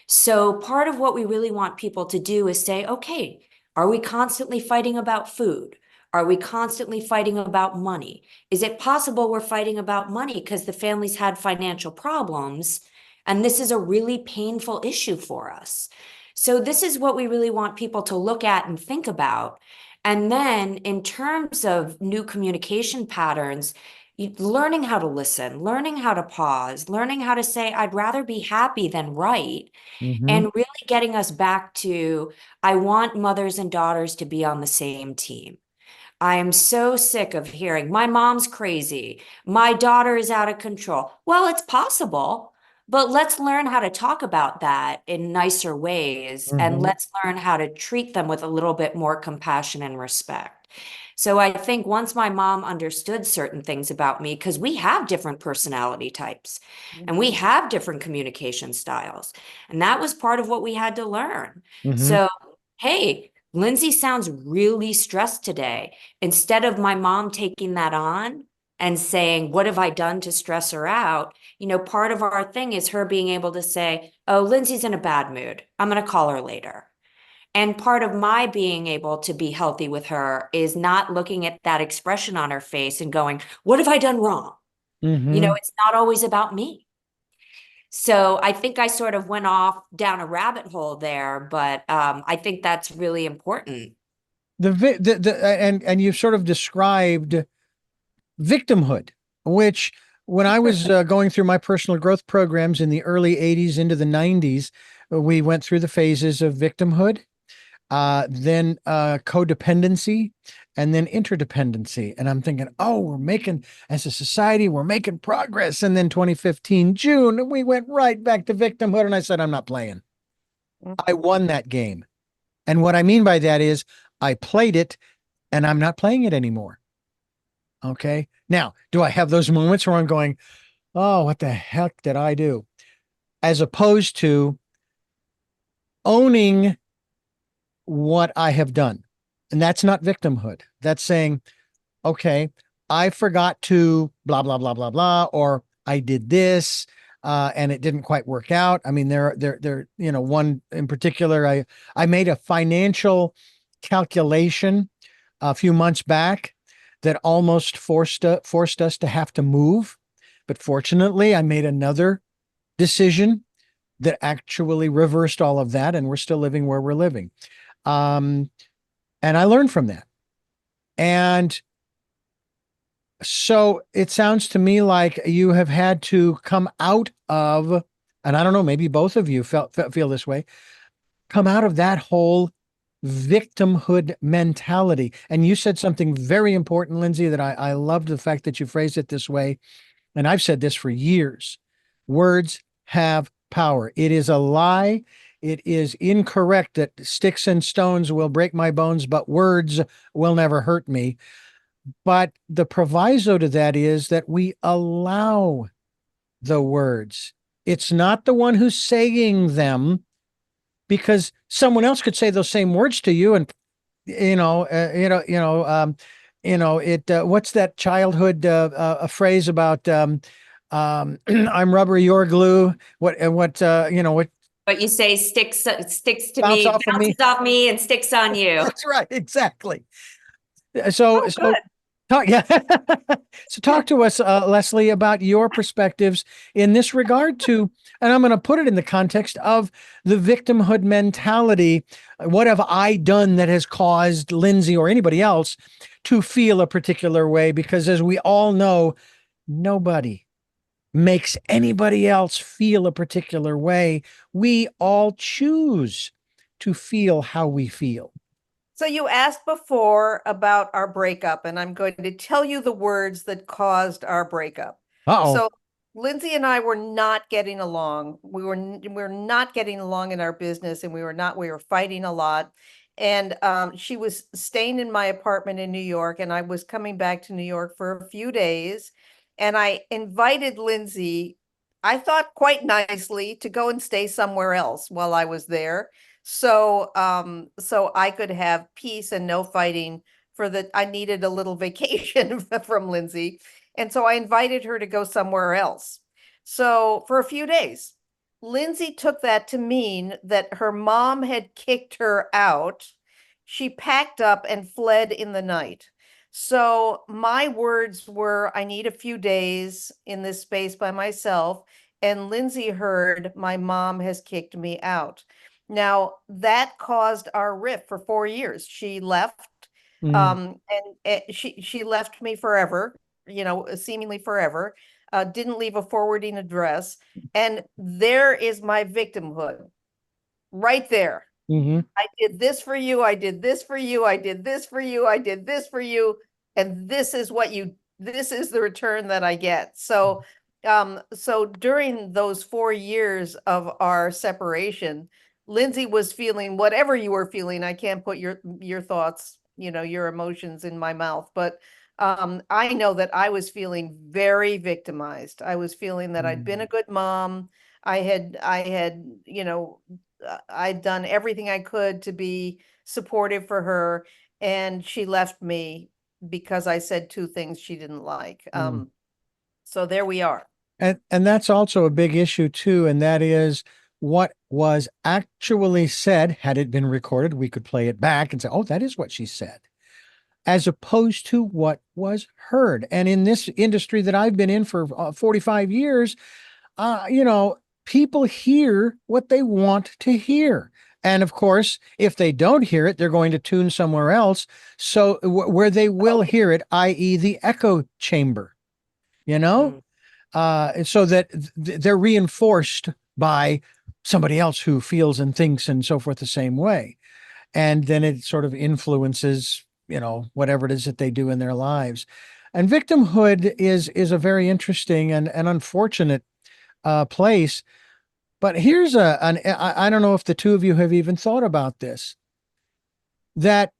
So part of what we really want people to do is say, okay, are we constantly fighting about food? Are we constantly fighting about money? Is it possible we're fighting about money because the family's had financial problems and this is a really painful issue for us? So this is what we really want people to look at and think about. And then in terms of new communication patterns, learning how to listen, learning how to pause, learning how to say, I'd rather be happy than right. Mm-hmm. And really getting us back to, I want mothers and daughters to be on the same team. I am so sick of hearing, my mom's crazy, my daughter is out of control. Well, it's possible, but let's learn how to talk about that in nicer ways, and Mm-hmm. let's learn how to treat them with a little bit more compassion and respect. So I think once my mom understood certain things about me, because we have different personality types and we have different communication styles, and that was part of what we had to learn. Mm-hmm. So, hey, Lindsey sounds really stressed today. Instead of my mom taking that on and saying, what have I done to stress her out? Part of our thing is her being able to say, oh, Lindsey's in a bad mood, I'm going to call her later. And part of my being able to be healthy with her is not looking at that expression on her face and going, what have I done wrong? Mm-hmm. It's not always about me. So I think I sort of went off down a rabbit hole there, but I think that's really important. And you've sort of described victimhood, which when I was going through my personal growth programs in the early 80s into the 90s, we went through the phases of victimhood, then codependency, and then interdependency. And I'm thinking, oh, as a society, we're making progress. And then 2015, June, we went right back to victimhood. And I said, I'm not playing. I won that game. And what I mean by that is I played it and I'm not playing it anymore. Okay. Now, do I have those moments where I'm going, oh, what the heck did I do? As opposed to owning what I have done. And that's not victimhood. That's saying, okay, I forgot to blah, blah, blah, blah, blah, or I did this, and it didn't quite work out. I mean, one in particular, I made a financial calculation a few months back that almost forced us to have to move. But fortunately, I made another decision that actually reversed all of that, and we're still living where we're living. And I learned from that. And so it sounds to me like you have had to come out of, and I don't know, maybe both of you feel this way, come out of that whole victimhood mentality. And you said something very important, Lindsey, that I loved the fact that you phrased it this way. And I've said this for years. Words have power. It is a lie. It is incorrect that sticks and stones will break my bones, but words will never hurt me. But the proviso to that is that we allow the words. It's not the one who's saying them, because someone else could say those same words to you, and what's that childhood a phrase about I'm rubber, you're glue. What But you say sticks to bounce me, off of me. bounces off me, and sticks on you. That's right, exactly. So good. Yeah. So talk to us, Leslie, about your perspectives in this regard to, and I'm going to put it in the context of the victimhood mentality. What have I done that has caused Lindsey or anybody else to feel a particular way? Because as we all know, nobody makes anybody else feel a particular way. We all choose to feel how we feel. So you asked before about our breakup, and I'm going to tell you the words that caused our breakup. Uh-oh. So Lindsey and I were not getting along. We were not getting along in our business, and we were fighting a lot. And she was staying in my apartment in New York, and I was coming back to New York for a few days. And I invited Lindsey, I thought quite nicely, to go and stay somewhere else while I was there. So I could have peace and no fighting I needed a little vacation from Lindsey. And so I invited her to go somewhere else. So for a few days, Lindsey took that to mean that her mom had kicked her out. She packed up and fled in the night. So my words were, I need a few days in this space by myself. And Lindsey heard, my mom has kicked me out. Now, that caused our rift for 4 years. She left, and she left me forever, seemingly forever, didn't leave a forwarding address. And there is my victimhood right there. Mm-hmm. I did this for you. I did this for you. I did this for you. I did this for you. And this is the return that I get. So during those 4 years of our separation, Lindsey was feeling whatever you were feeling. I can't put your thoughts, your emotions in my mouth, but I know that I was feeling very victimized. I was feeling that I'd been a good mom. I'd done everything I could to be supportive for her, and she left me because I said 2 things she didn't like. So there we are. And that's also a big issue too, and that is what was actually said. Had it been recorded, we could play it back and say, oh, that is what she said, as opposed to what was heard. And in this industry that I've been in for 45 years, people hear what they want to hear. And of course, if they don't hear it, they're going to tune somewhere else. So where they will hear it, i.e. the echo chamber, so that they're reinforced by somebody else who feels and thinks and so forth the same way. And then it sort of influences, whatever it is that they do in their lives. And victimhood is a very interesting and unfortunate place. But here's I don't know if the two of you have even thought about this, that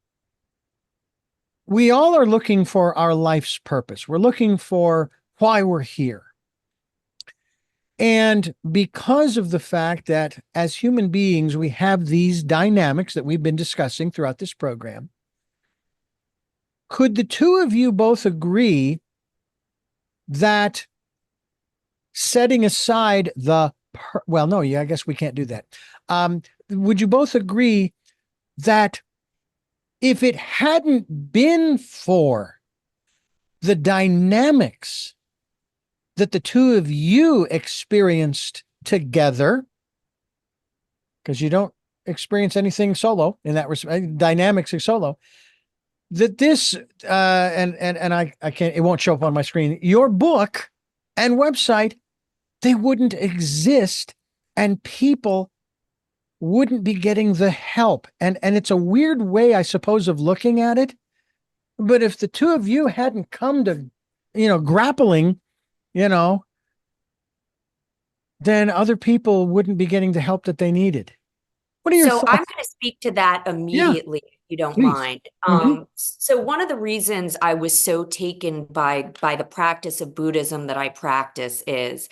we all are looking for our life's purpose. We're looking for why we're here. And because of the fact that as human beings, we have these dynamics that we've been discussing throughout this program, could the two of you both agree that setting aside I guess we can't do that. Would you both agree that if it hadn't been for the dynamics that the two of you experienced together, because you don't experience anything solo in that respect, dynamics are solo, that this, and I can't, it won't show up on my screen, your book and website, they wouldn't exist, and people wouldn't be getting the help. And it's a weird way, I suppose, of looking at it. But if the two of you hadn't come to, grappling, you know, then other people wouldn't be getting the help that they needed. What are your So I'm thoughts? going to speak to that Yeah, immediately, if you don't please. mind. Hmm. So one of the reasons I was so taken by the practice of Buddhism that I practice is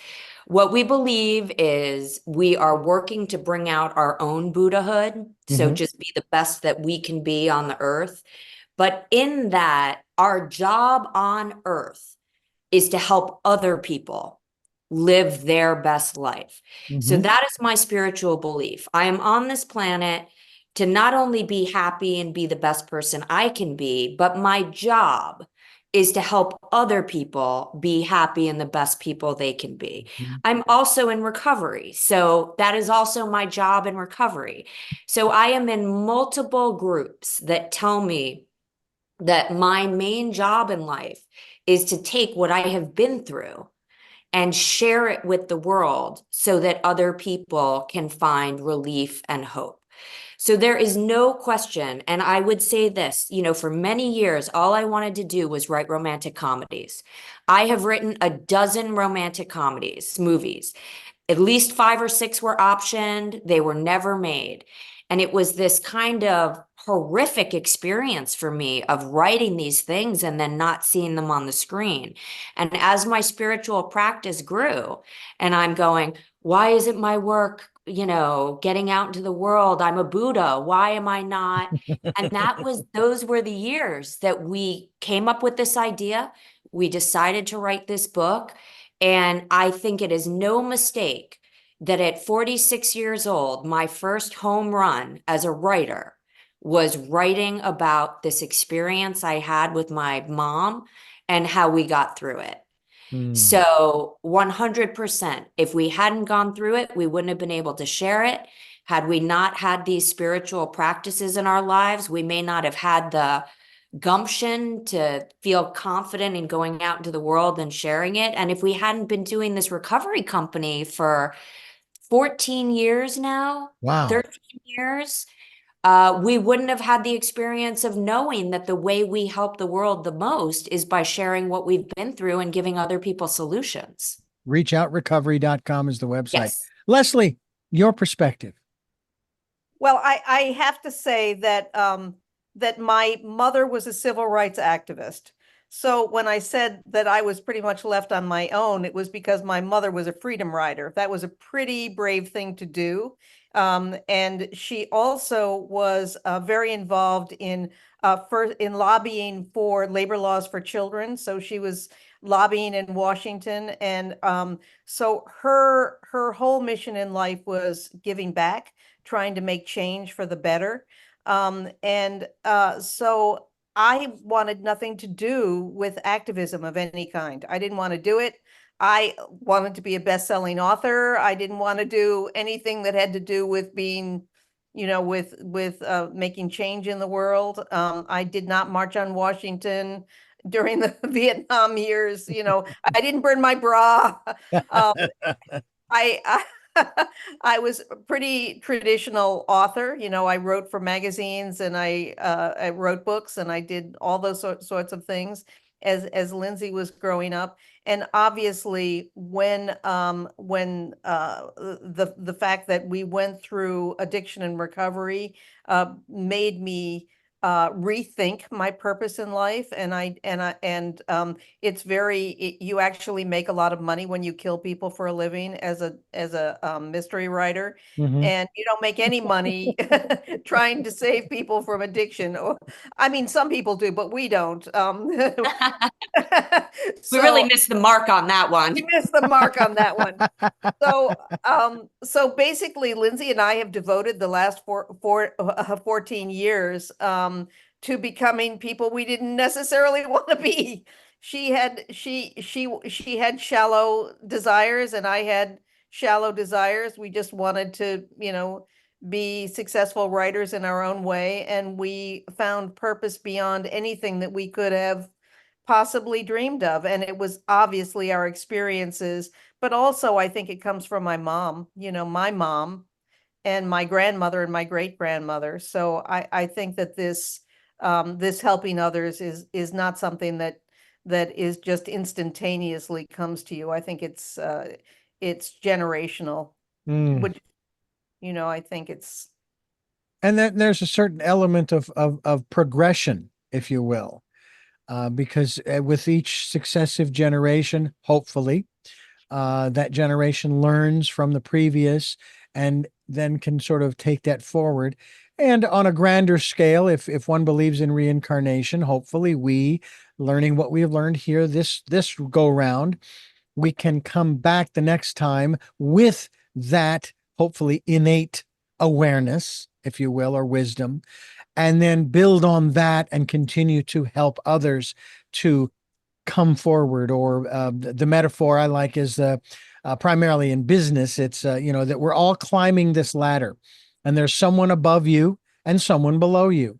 what we believe is we are working to bring out our own Buddhahood. So Hmm. just be the best that we can be on the earth. But in that, our job on earth is to help other people live their best life. So Hmm. that is my spiritual belief. I am on this planet to not only be happy and be the best person I can be, but my job is to help other people be happy and the best people they can be. I'm also in recovery. So that is also my job in recovery. So I am in multiple groups that tell me that my main job in life is to take what I have been through and share it with the world so that other people can find relief and hope. So there is no question. And I would say this, for many years, all I wanted to do was write romantic comedies. I have written a dozen romantic comedies, movies. At least 5 or 6 were optioned. They were never made. And it was this kind of horrific experience for me of writing these things and then not seeing them on the screen. And as my spiritual practice grew, and I'm going, why isn't my work, getting out into the world? I'm a Buddha. Why am I not? And those were the years that we came up with this idea. We decided to write this book. And I think it is no mistake that at 46 years old, my first home run as a writer was writing about this experience I had with my mom and how we got through it. Mm. So 100%, if we hadn't gone through it, we wouldn't have been able to share it. Had we not had these spiritual practices in our lives, we may not have had the gumption to feel confident in going out into the world and sharing it. And if we hadn't been doing this recovery company for 14 years now, Wow. 13 years, we wouldn't have had the experience of knowing that the way we help the world the most is by sharing what we've been through and giving other people solutions. Reachoutrecovery.com is the website. Yes. Leslie, your perspective. Well, I have to say that that my mother was a civil rights activist. So when I said that I was pretty much left on my own, it was because my mother was a freedom rider. That was a pretty brave thing to do. And she also was very involved in in lobbying for labor laws for children. So she was lobbying in Washington, and so her whole mission in life was giving back, trying to make change for the better. So I wanted nothing to do with activism of any kind. I didn't want to do it. I wanted to be a best-selling author. I didn't want to do anything that had to do with being, with making change in the world. I did not march on Washington during the Vietnam years. I didn't burn my bra. Um, I I was a pretty traditional author. I wrote for magazines, and I wrote books, and I did all those sorts of things as Lindsey was growing up. And obviously, when the fact that we went through addiction and recovery made me rethink my purpose in life. And it's you actually make a lot of money when you kill people for a living as a mystery writer, Hmm. and you don't make any money trying to save people from addiction. Or, I mean, some people do, but we don't. We really So missed the mark on that one. we missed the mark on that one. So basically, Lindsey and I have devoted the last 14 years to becoming people we didn't necessarily want to be. She had shallow desires, and I had shallow desires. We just wanted to, be successful writers in our own way, and we found purpose beyond anything that we could have possibly dreamed of. And it was obviously our experiences, but also I think it comes from my mom, my mom. and my grandmother and my great grandmother. So I think that this this helping others is not something that is just instantaneously comes to you. I think it's generational, Mm. which, I think it's. And then there's a certain element of progression, if you will, because with each successive generation, hopefully, that generation learns from the previous and then can sort of take that forward. And on a grander scale, if one believes in reincarnation, hopefully we, learning what we have learned here this go round, we can come back the next time with that hopefully innate awareness, if you will, or wisdom, and then build on that and continue to help others to come forward. Or the metaphor I like is primarily in business. It's, that we're all climbing this ladder and there's someone above you and someone below you.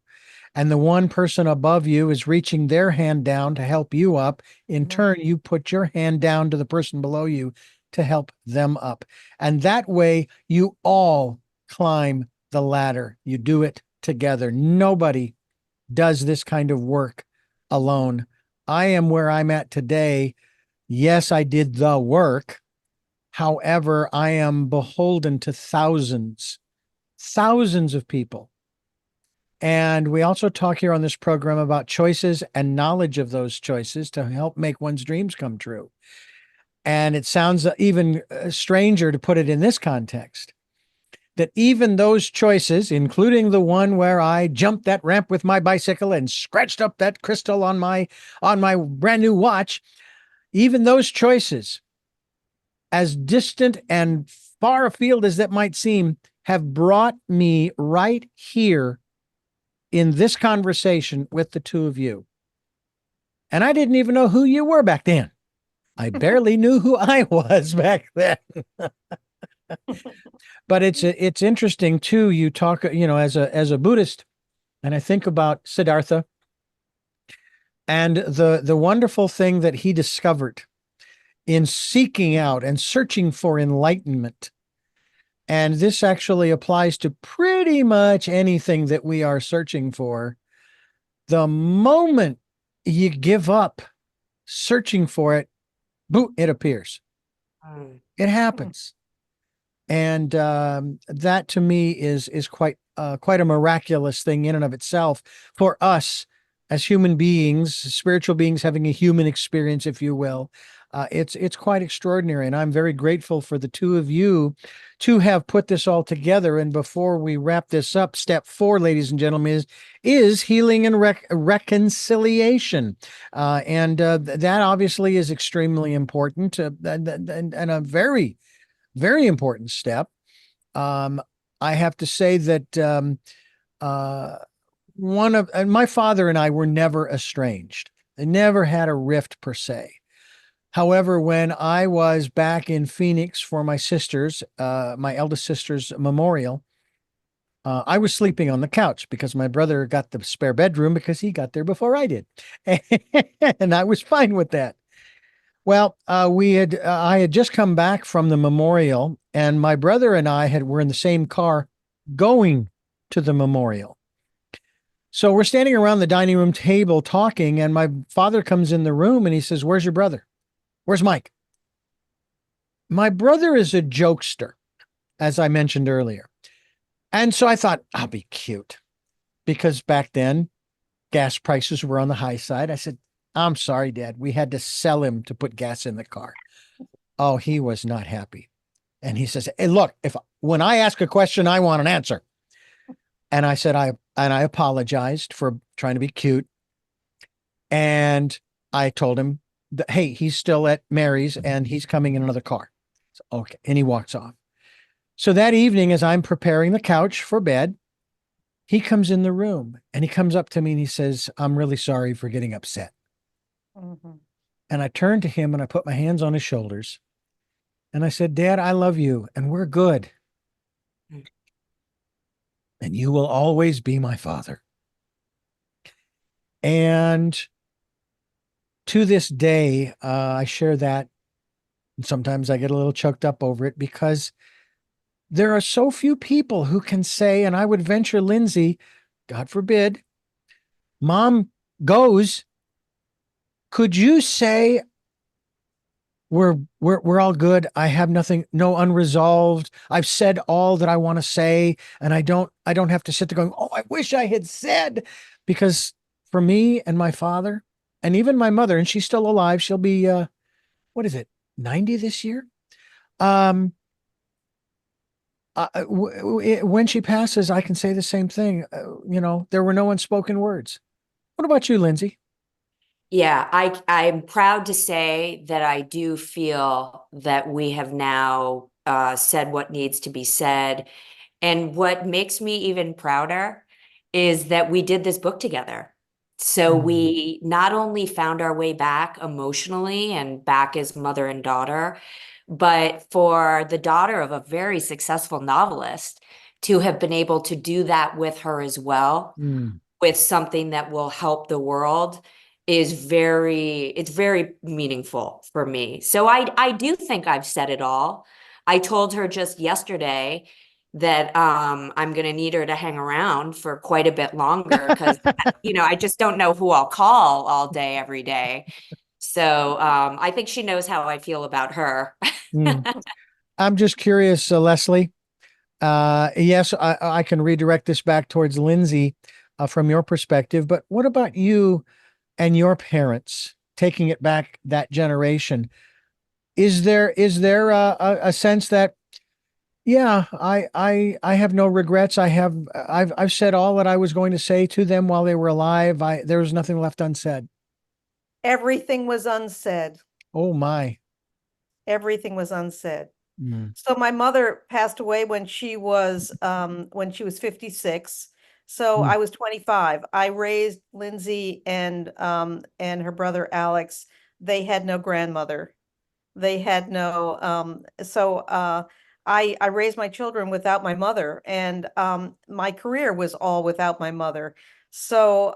And the one person above you is reaching their hand down to help you up. In turn, you put your hand down to the person below you to help them up. And that way you all climb the ladder. You do it together. Nobody does this kind of work alone. I am where I'm at today. Yes, I did the work. However, I am beholden to thousands of people. And we also talk here on this program about choices and knowledge of those choices to help make one's dreams come true. And it sounds even stranger to put it in this context, that even those choices, including the one where I jumped that ramp with my bicycle and scratched up that crystal on my brand new watch, even those choices, as distant and far afield as that might seem, have brought me right here in this conversation with the two of you. And I didn't even know who you were back then. I barely knew who I was back then. But it's interesting too. You talk, as a Buddhist, and I think about Siddhartha and the wonderful thing that he discovered in seeking out and searching for enlightenment. And this actually applies to pretty much anything that we are searching for. The moment you give up searching for it, boom, it appears. It happens. And that to me is quite a miraculous thing in and of itself for us as human beings, spiritual beings having a human experience, if you will. It's quite extraordinary, and I'm very grateful for the two of you to have put this all together. And before we wrap this up, step 4, ladies and gentlemen, is healing and reconciliation, and that obviously is extremely important, and a very, very important step. I have to say that and my father and I were never estranged. They never had a rift per se. However, when I was back in Phoenix for my sister's, my eldest sister's memorial, I was sleeping on the couch because my brother got the spare bedroom because he got there before I did. And I was fine with that. Well, I had just come back from the memorial, and my brother and I were in the same car going to the memorial. So we're standing around the dining room table talking, and my father comes in the room and he says, "Where's your brother? Where's Mike?" My brother is a jokester, as I mentioned earlier. And so I thought, I'll be cute, because back then gas prices were on the high side. I said, "I'm sorry, Dad. We had to sell him to put gas in the car." Oh, he was not happy. And he says, "Hey, look, when I ask a question, I want an answer." And I said, I apologized for trying to be cute. And I told him that, hey, he's still at Mary's and he's coming in another car. So, okay. And he walks off. So that evening, as I'm preparing the couch for bed, he comes in the room and he comes up to me and he says, "I'm really sorry for getting upset." Mm-hmm. And I turned to him and I put my hands on his shoulders and I said, "Dad, I love you and we're good. And you will always be my father." And to this day, I share that. Sometimes I get a little choked up over it because there are so few people who can say, and I would venture, Lindsey, God forbid, mom goes, could you say we're all good? I have nothing, no unresolved. I've said all that I want to say, and I don't have to sit there going, oh, I wish I had said, because for me and my father, and even my mother, and she's still alive, she'll be what is it, 90 this year? Um, when she passes, I can say the same thing. There were no unspoken words. What about you, Lindsey? Yeah, I'm proud to say that I do feel that we have now said what needs to be said. And what makes me even prouder is that we did this book together. So Mm, we not only found our way back emotionally and back as mother and daughter, but for the daughter of a very successful novelist to have been able to do that with her as well, mm, with something that will help the world it's very meaningful for me. So I do think I've said it all. I told her just yesterday that I'm going to need her to hang around for quite a bit longer because I just don't know who I'll call all day every day. So I think she knows how I feel about her. mm. I'm just curious, Leslie. Yes, I can redirect this back towards Lindsey from your perspective, but what about you and your parents, taking it back that generation? Is there a sense that, yeah, I have no regrets. I've said all that I was going to say to them while they were alive. There was nothing left unsaid. Everything was unsaid. Oh my. Everything was unsaid. Mm, So my mother passed away when she was 56. So mm, I was 25. I raised Lindsay and her brother Alex. They had no grandmother. They had no I raised my children without my mother, and my career was all without my mother. So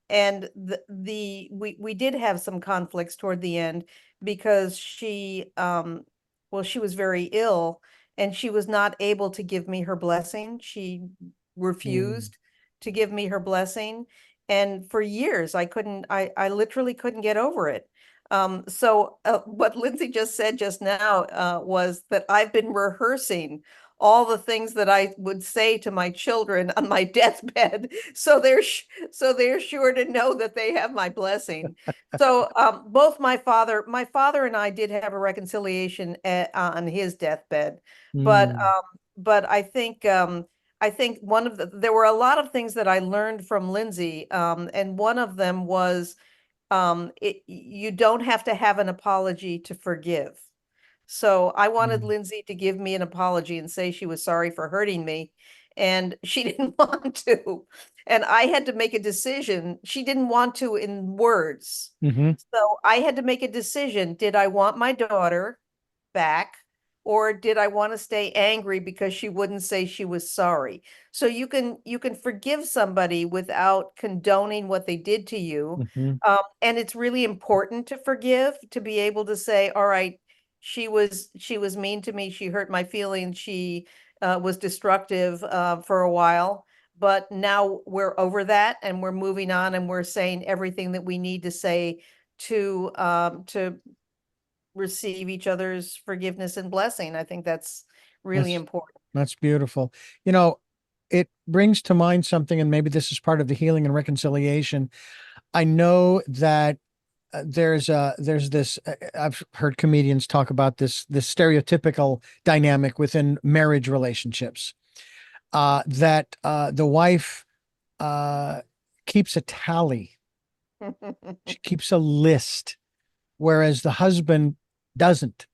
and we did have some conflicts toward the end because she was very ill and she was not able to give me her blessing. She mm, refused to give me her blessing, and for years I literally couldn't get over it. What Lindsay just said just now was that I've been rehearsing all the things that I would say to my children on my deathbed, so they're sure to know that they have my blessing. So both my father and I did have a reconciliation on his deathbed, but mm, um, but I think there were a lot of things that I learned from Lindsay, and one of them was you don't have to have an apology to forgive. So I wanted mm, Lindsay to give me an apology and say she was sorry for hurting me, and she didn't want to. And I had to make a decision. She didn't want to in words. mhm, So I had to make a decision. Did I want my daughter back, or did I want to stay angry because she wouldn't say she was sorry? So you can forgive somebody without condoning what they did to you. mhm. And it's really important to forgive, to be able to say, all right, she was mean to me, she hurt my feelings, she was destructive for a while, but now we're over that and we're moving on and we're saying everything that we need to say to receive each other's forgiveness and blessing. I think that's really That's important. that's beautiful. You know, it brings to mind something, and maybe this is part of the healing and reconciliation. I know that there's this I've heard comedians talk about this stereotypical dynamic within marriage relationships, that the wife uh keeps a tally, she keeps a list, whereas the husband doesn't.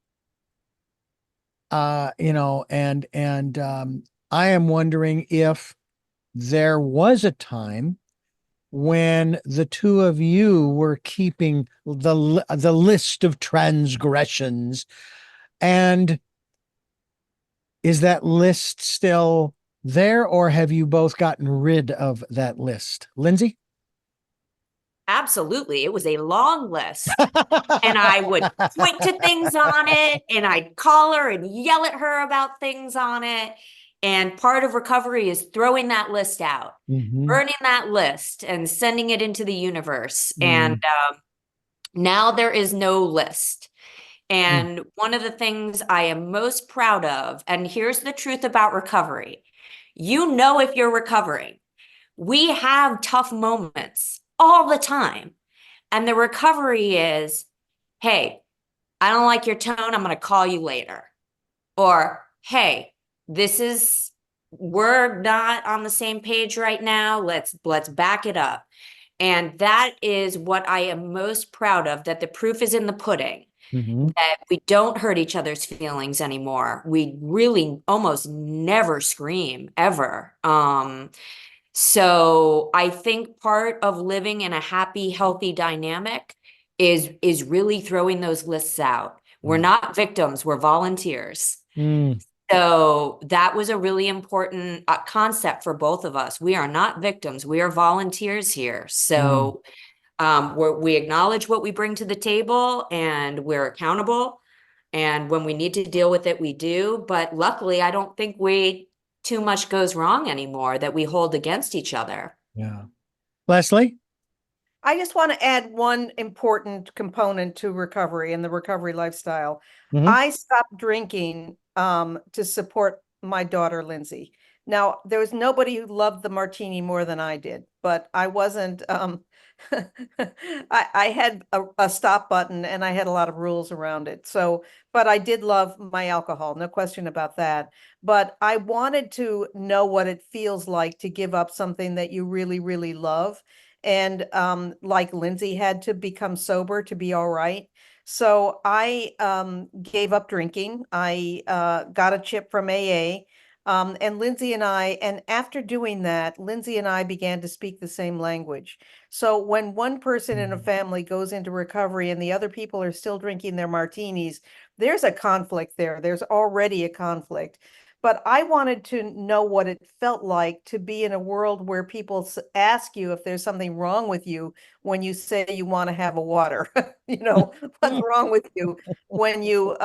And I am wondering if there was a time when the two of you were keeping the list of transgressions, and is that list still there, or have you both gotten rid of that list? Lindsey? Absolutely. It was a long list. And I would point to things on it, and I'd call her and yell at her about things on it. And part of recovery is throwing that list out, burning that list and sending it into the universe. And now there is no list. And one of the things I am most proud of, and here's the truth about recovery, you know, if you're recovering, we have tough moments all the time. And the recovery is, hey, I don't like your tone. I'm going to call you later. Or, hey, we're not on the same page right now. Let's back it up. And that is what I am most proud of, that the proof is in the pudding, that we don't hurt each other's feelings anymore. We really almost never scream ever. So I think part of living in a happy, healthy dynamic is really throwing those lists out. We're not victims, we're volunteers. So that was a really important concept for both of us. We are not victims, we are volunteers here. So we acknowledge what we bring to the table, and we're accountable. And when we need to deal with it, we do. But luckily, I don't think too much goes wrong anymore that we hold against each other. Yeah. Leslie? I just want to add one important component to recovery and the recovery lifestyle. I stopped drinking to support my daughter, Lindsay. Now, there was nobody who loved the martini more than I did, but I wasn't, I had a stop button, and I had a lot of rules around it. So, but I did love my alcohol, no question about that. But I wanted to know what it feels like to give up something that you really, really love. And like Lindsay had to become sober to be all right. So I gave up drinking. I got a chip from AA. And Lindsay and after doing that, Lindsay and I began to speak the same language. So when one person in a family goes into recovery and the other people are still drinking their martinis, there's a conflict there. There's already a conflict. But I wanted to know what it felt like to be in a world where people ask you if there's something wrong with you when you say you want to have a water. You know, what's wrong with you when you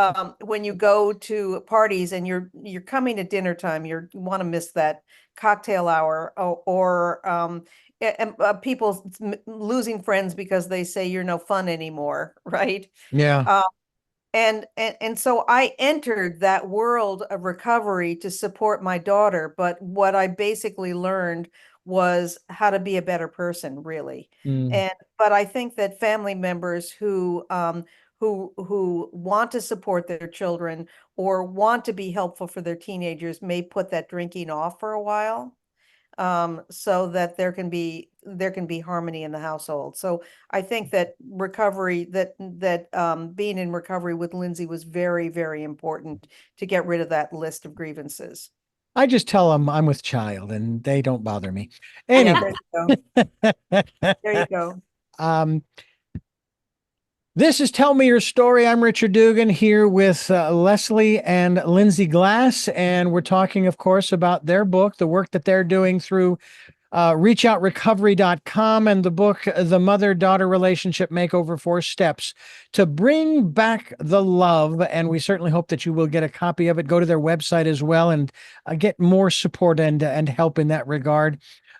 go to parties and you're coming at dinner time, you want to miss that cocktail hour, or people losing friends because they say you're no fun anymore, right? Yeah. And so I entered that world of recovery to support my daughter, but what I basically learned was how to be a better person, really. But I think that family members who want to support their children or want to be helpful for their teenagers may put that drinking off for a while, so that there can be harmony in the household. So I think that recovery, being in recovery with Lindsay was very, very important to get rid of that list of grievances. I just tell them I'm with child and they don't bother me. Yeah, Anyway. there you go. There you go. This is Tell Me Your Story. I'm Richard Dugan here with Leslie and Lindsey Glass, and we're talking, of course, about their book, the work that they're doing through reachoutrecovery.com, and the book, The Mother-Daughter Relationship Makeover, 4 Steps to Bring Back the Love. And we certainly hope that you will get a copy of it. Go to their website as well and get more support and help in that regard.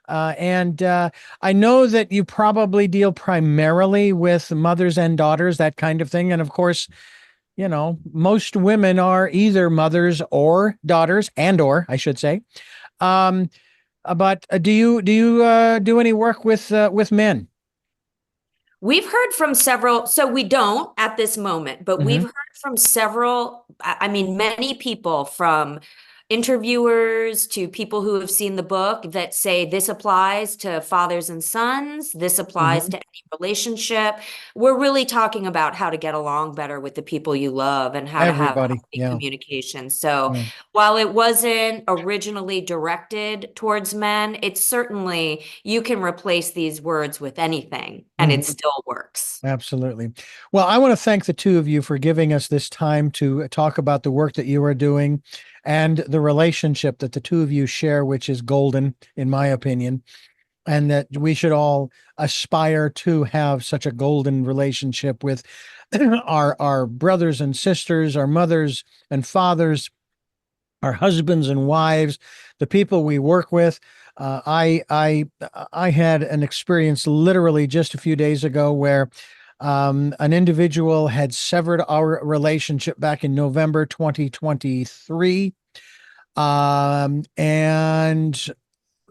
I know that you probably deal primarily with mothers and daughters, that kind of thing. And of course, you know, most women are either mothers or daughters, or I should say. But do you do any work with men? We've heard from several, so we don't at this moment, but we've heard from several, I mean, many people, from interviewers to people who have seen the book, that say this applies to fathers and sons, this applies to any relationship. We're really talking about how to get along better with the people you love and how to have healthy communication. So while it wasn't originally directed towards men, it's certainly, you can replace these words with anything and it still works. Absolutely. Well, I want to thank the two of you for giving us this time to talk about the work that you are doing and the relationship that the two of you share, which is golden, in my opinion. and that we should all aspire to have such a golden relationship with our brothers and sisters, our mothers and fathers, our husbands and wives, the people we work with. I had an experience literally just a few days ago where an individual had severed our relationship back in November 2023. And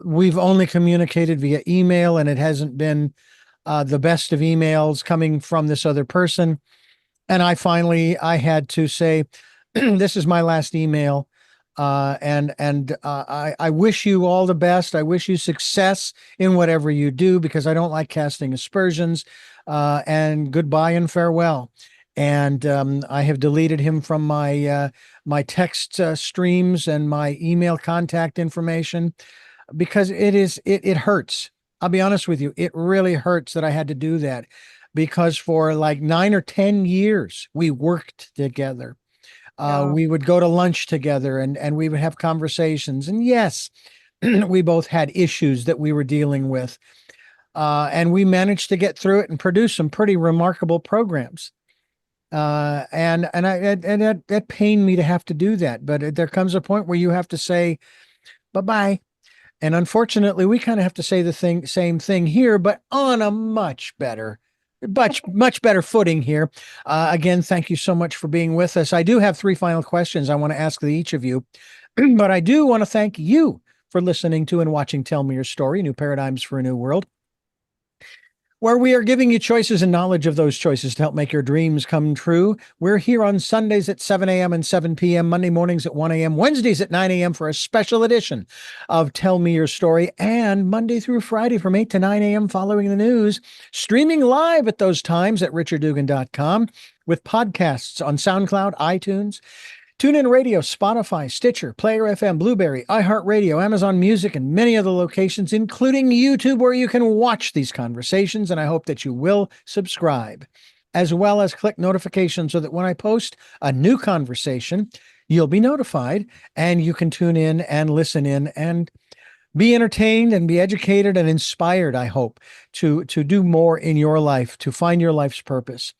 we've only communicated via email, and it hasn't been the best of emails coming from this other person. And I had to say, this is my last email. I wish you all the best. I wish you success in whatever you do, because I don't like casting aspersions. And goodbye and farewell. And I have deleted him from my text streams and my email contact information, because it hurts. I'll be honest with you. It really hurts that I had to do that, because for like 9 or 10 years, we worked together. We would go to lunch together, and we would have conversations. And yes, we both had issues that we were dealing with. And we managed to get through it and produce some pretty remarkable programs. That pained me to have to do that. But there comes a point where you have to say bye-bye. And unfortunately, we kind of have to say same thing here, but on a much better footing here. Again, thank you so much for being with us. I do have 3 final questions I want to ask each of you, but I do want to thank you for listening to and watching Tell Me Your Story, New Paradigms for a New World, where we are giving you choices and knowledge of those choices to help make your dreams come true. We're here on Sundays at 7 a.m. and 7 p.m., Monday mornings at 1 a.m., Wednesdays at 9 a.m. for a special edition of Tell Me Your Story, and Monday through Friday from 8 to 9 a.m. following the news, streaming live at those times at richarddugan.com, with podcasts on SoundCloud, iTunes, TuneIn Radio, Spotify, Stitcher, Player FM, Blueberry, iHeartRadio, Amazon Music, and many other locations, including YouTube, where you can watch these conversations. And I hope that you will subscribe, as well as click notifications, so that when I post a new conversation, you'll be notified, and you can tune in and listen in and be entertained and be educated and inspired, I hope, to do more in your life, to find your life's purpose.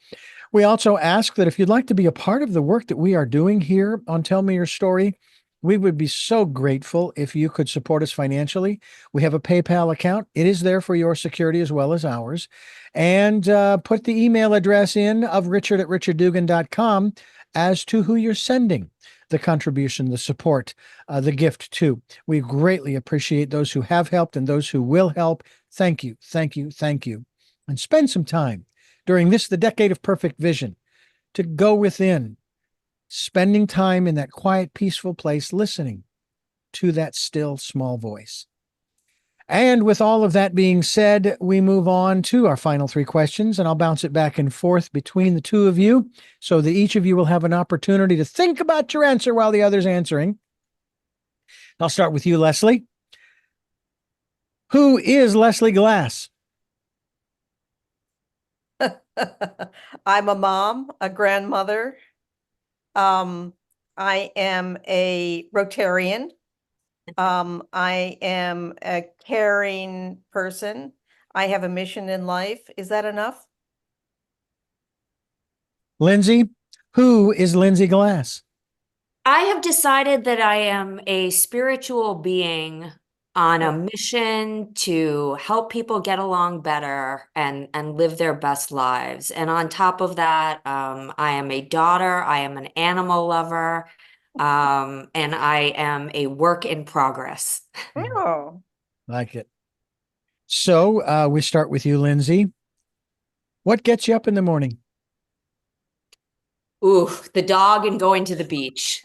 We also ask that if you'd like to be a part of the work that we are doing here on Tell Me Your Story, we would be so grateful if you could support us financially. We have a PayPal account. It is there for your security as well as ours. And put the email address in of richard@richarddugan.com as to who you're sending the contribution, the support, the gift to. We greatly appreciate those who have helped and those who will help. Thank you, thank you, thank you. And spend some time during this, the decade of perfect vision, to go within, spending time in that quiet, peaceful place, listening to that still small voice. And with all of that being said, we move on to our final 3 questions, and I'll bounce it back and forth between the 2 of you, so that each of you will have an opportunity to think about your answer while the other's answering. I'll start with you, Leslie. Who is Lindsey Glass? I'm a mom, a grandmother. I am a Rotarian. I am a caring person. I have a mission in life. Is that enough? Lindsey, who is Lindsey Glass? I have decided that I am a spiritual being on a mission to help people get along better and live their best lives. And on top of that, I am a daughter, I am an animal lover, and I am a work in progress. Oh, Like it. So we start with you, Lindsey. What gets you up in the morning? Ooh, the dog and going to the beach.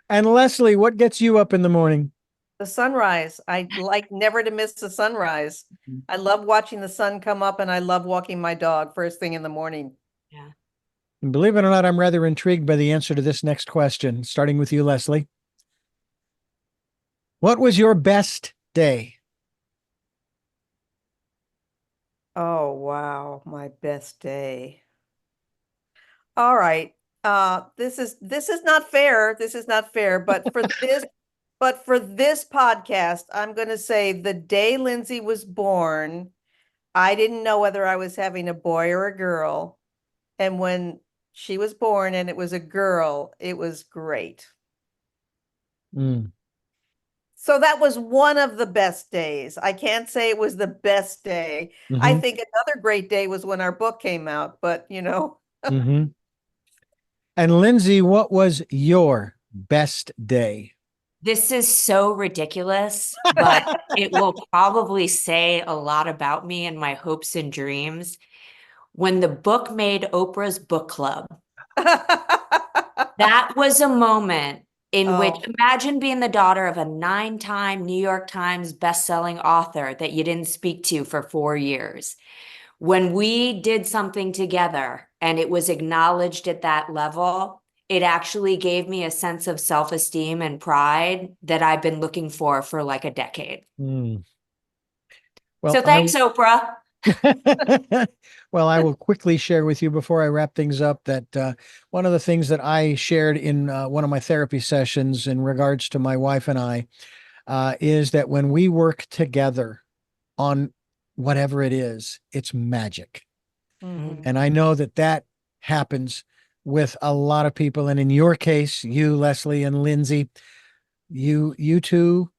And Leslie, what gets you up in the morning? the sunrise. I like never to miss the sunrise. I love watching the sun come up, and I love walking my dog first thing in the morning. Yeah. And believe it or not, I'm rather intrigued by the answer to this next question, starting with you, Leslie. What was your best day? Oh, wow, my best day. All right. This is not fair. This is not fair, but for this But for this podcast, I'm going to say the day Lindsay was born, I didn't know whether I was having a boy or a girl. And when she was born and it was a girl, it was great. Mm. So that was one of the best days. I can't say it was the best day. I Mhm. think another great day was when our book came out, but Mhm. And Lindsay, what was your best day? This is so ridiculous, but it will probably say a lot about me and my hopes and dreams. When the book made Oprah's book club, that was a moment in which, Oh, imagine being the daughter of a 9-time New York Times bestselling author that you didn't speak to for 4 years. When we did something together and it was acknowledged at that level, it actually gave me a sense of self-esteem and pride that I've been looking for like a decade. Mm. So Well, thanks, Oprah. well, I will quickly share with you before I wrap things up that one of the things that I shared in one of my therapy sessions in regards to my wife and I is that when we work together on whatever it is, it's magic. mhm. And I know that that happens with a lot of people. And in your case, you, Leslie, and Lindsay, you two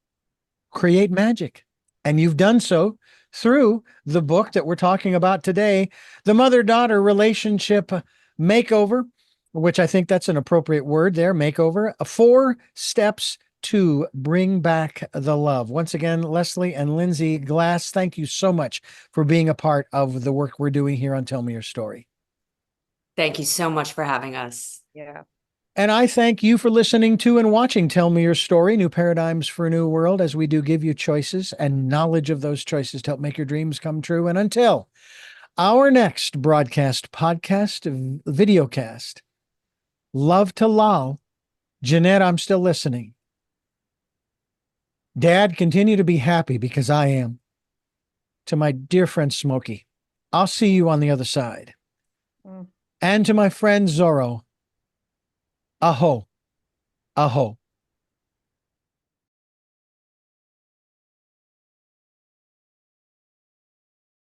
create magic. And you've done so through the book that we're talking about today, The Mother-Daughter Relationship Makeover, which I think that's an appropriate word there, makeover. 4 steps to bring back the love. Once again, Leslie and Lindsey Glass, thank you so much for being a part of the work we're doing here on Tell Me Your Story. Thank you so much for having us. Yeah. And I thank you for listening to and watching Tell Me Your Story, New Paradigms for a New World, as we do give you choices and knowledge of those choices to help make your dreams come true. And until our next broadcast, podcast, videocast, love to Lal. Jeanette, I'm still listening. Dad, continue to be happy because I am. To my dear friend Smokey, I'll see you on the other side. Mm. And to my friend Zorro, aho, aho.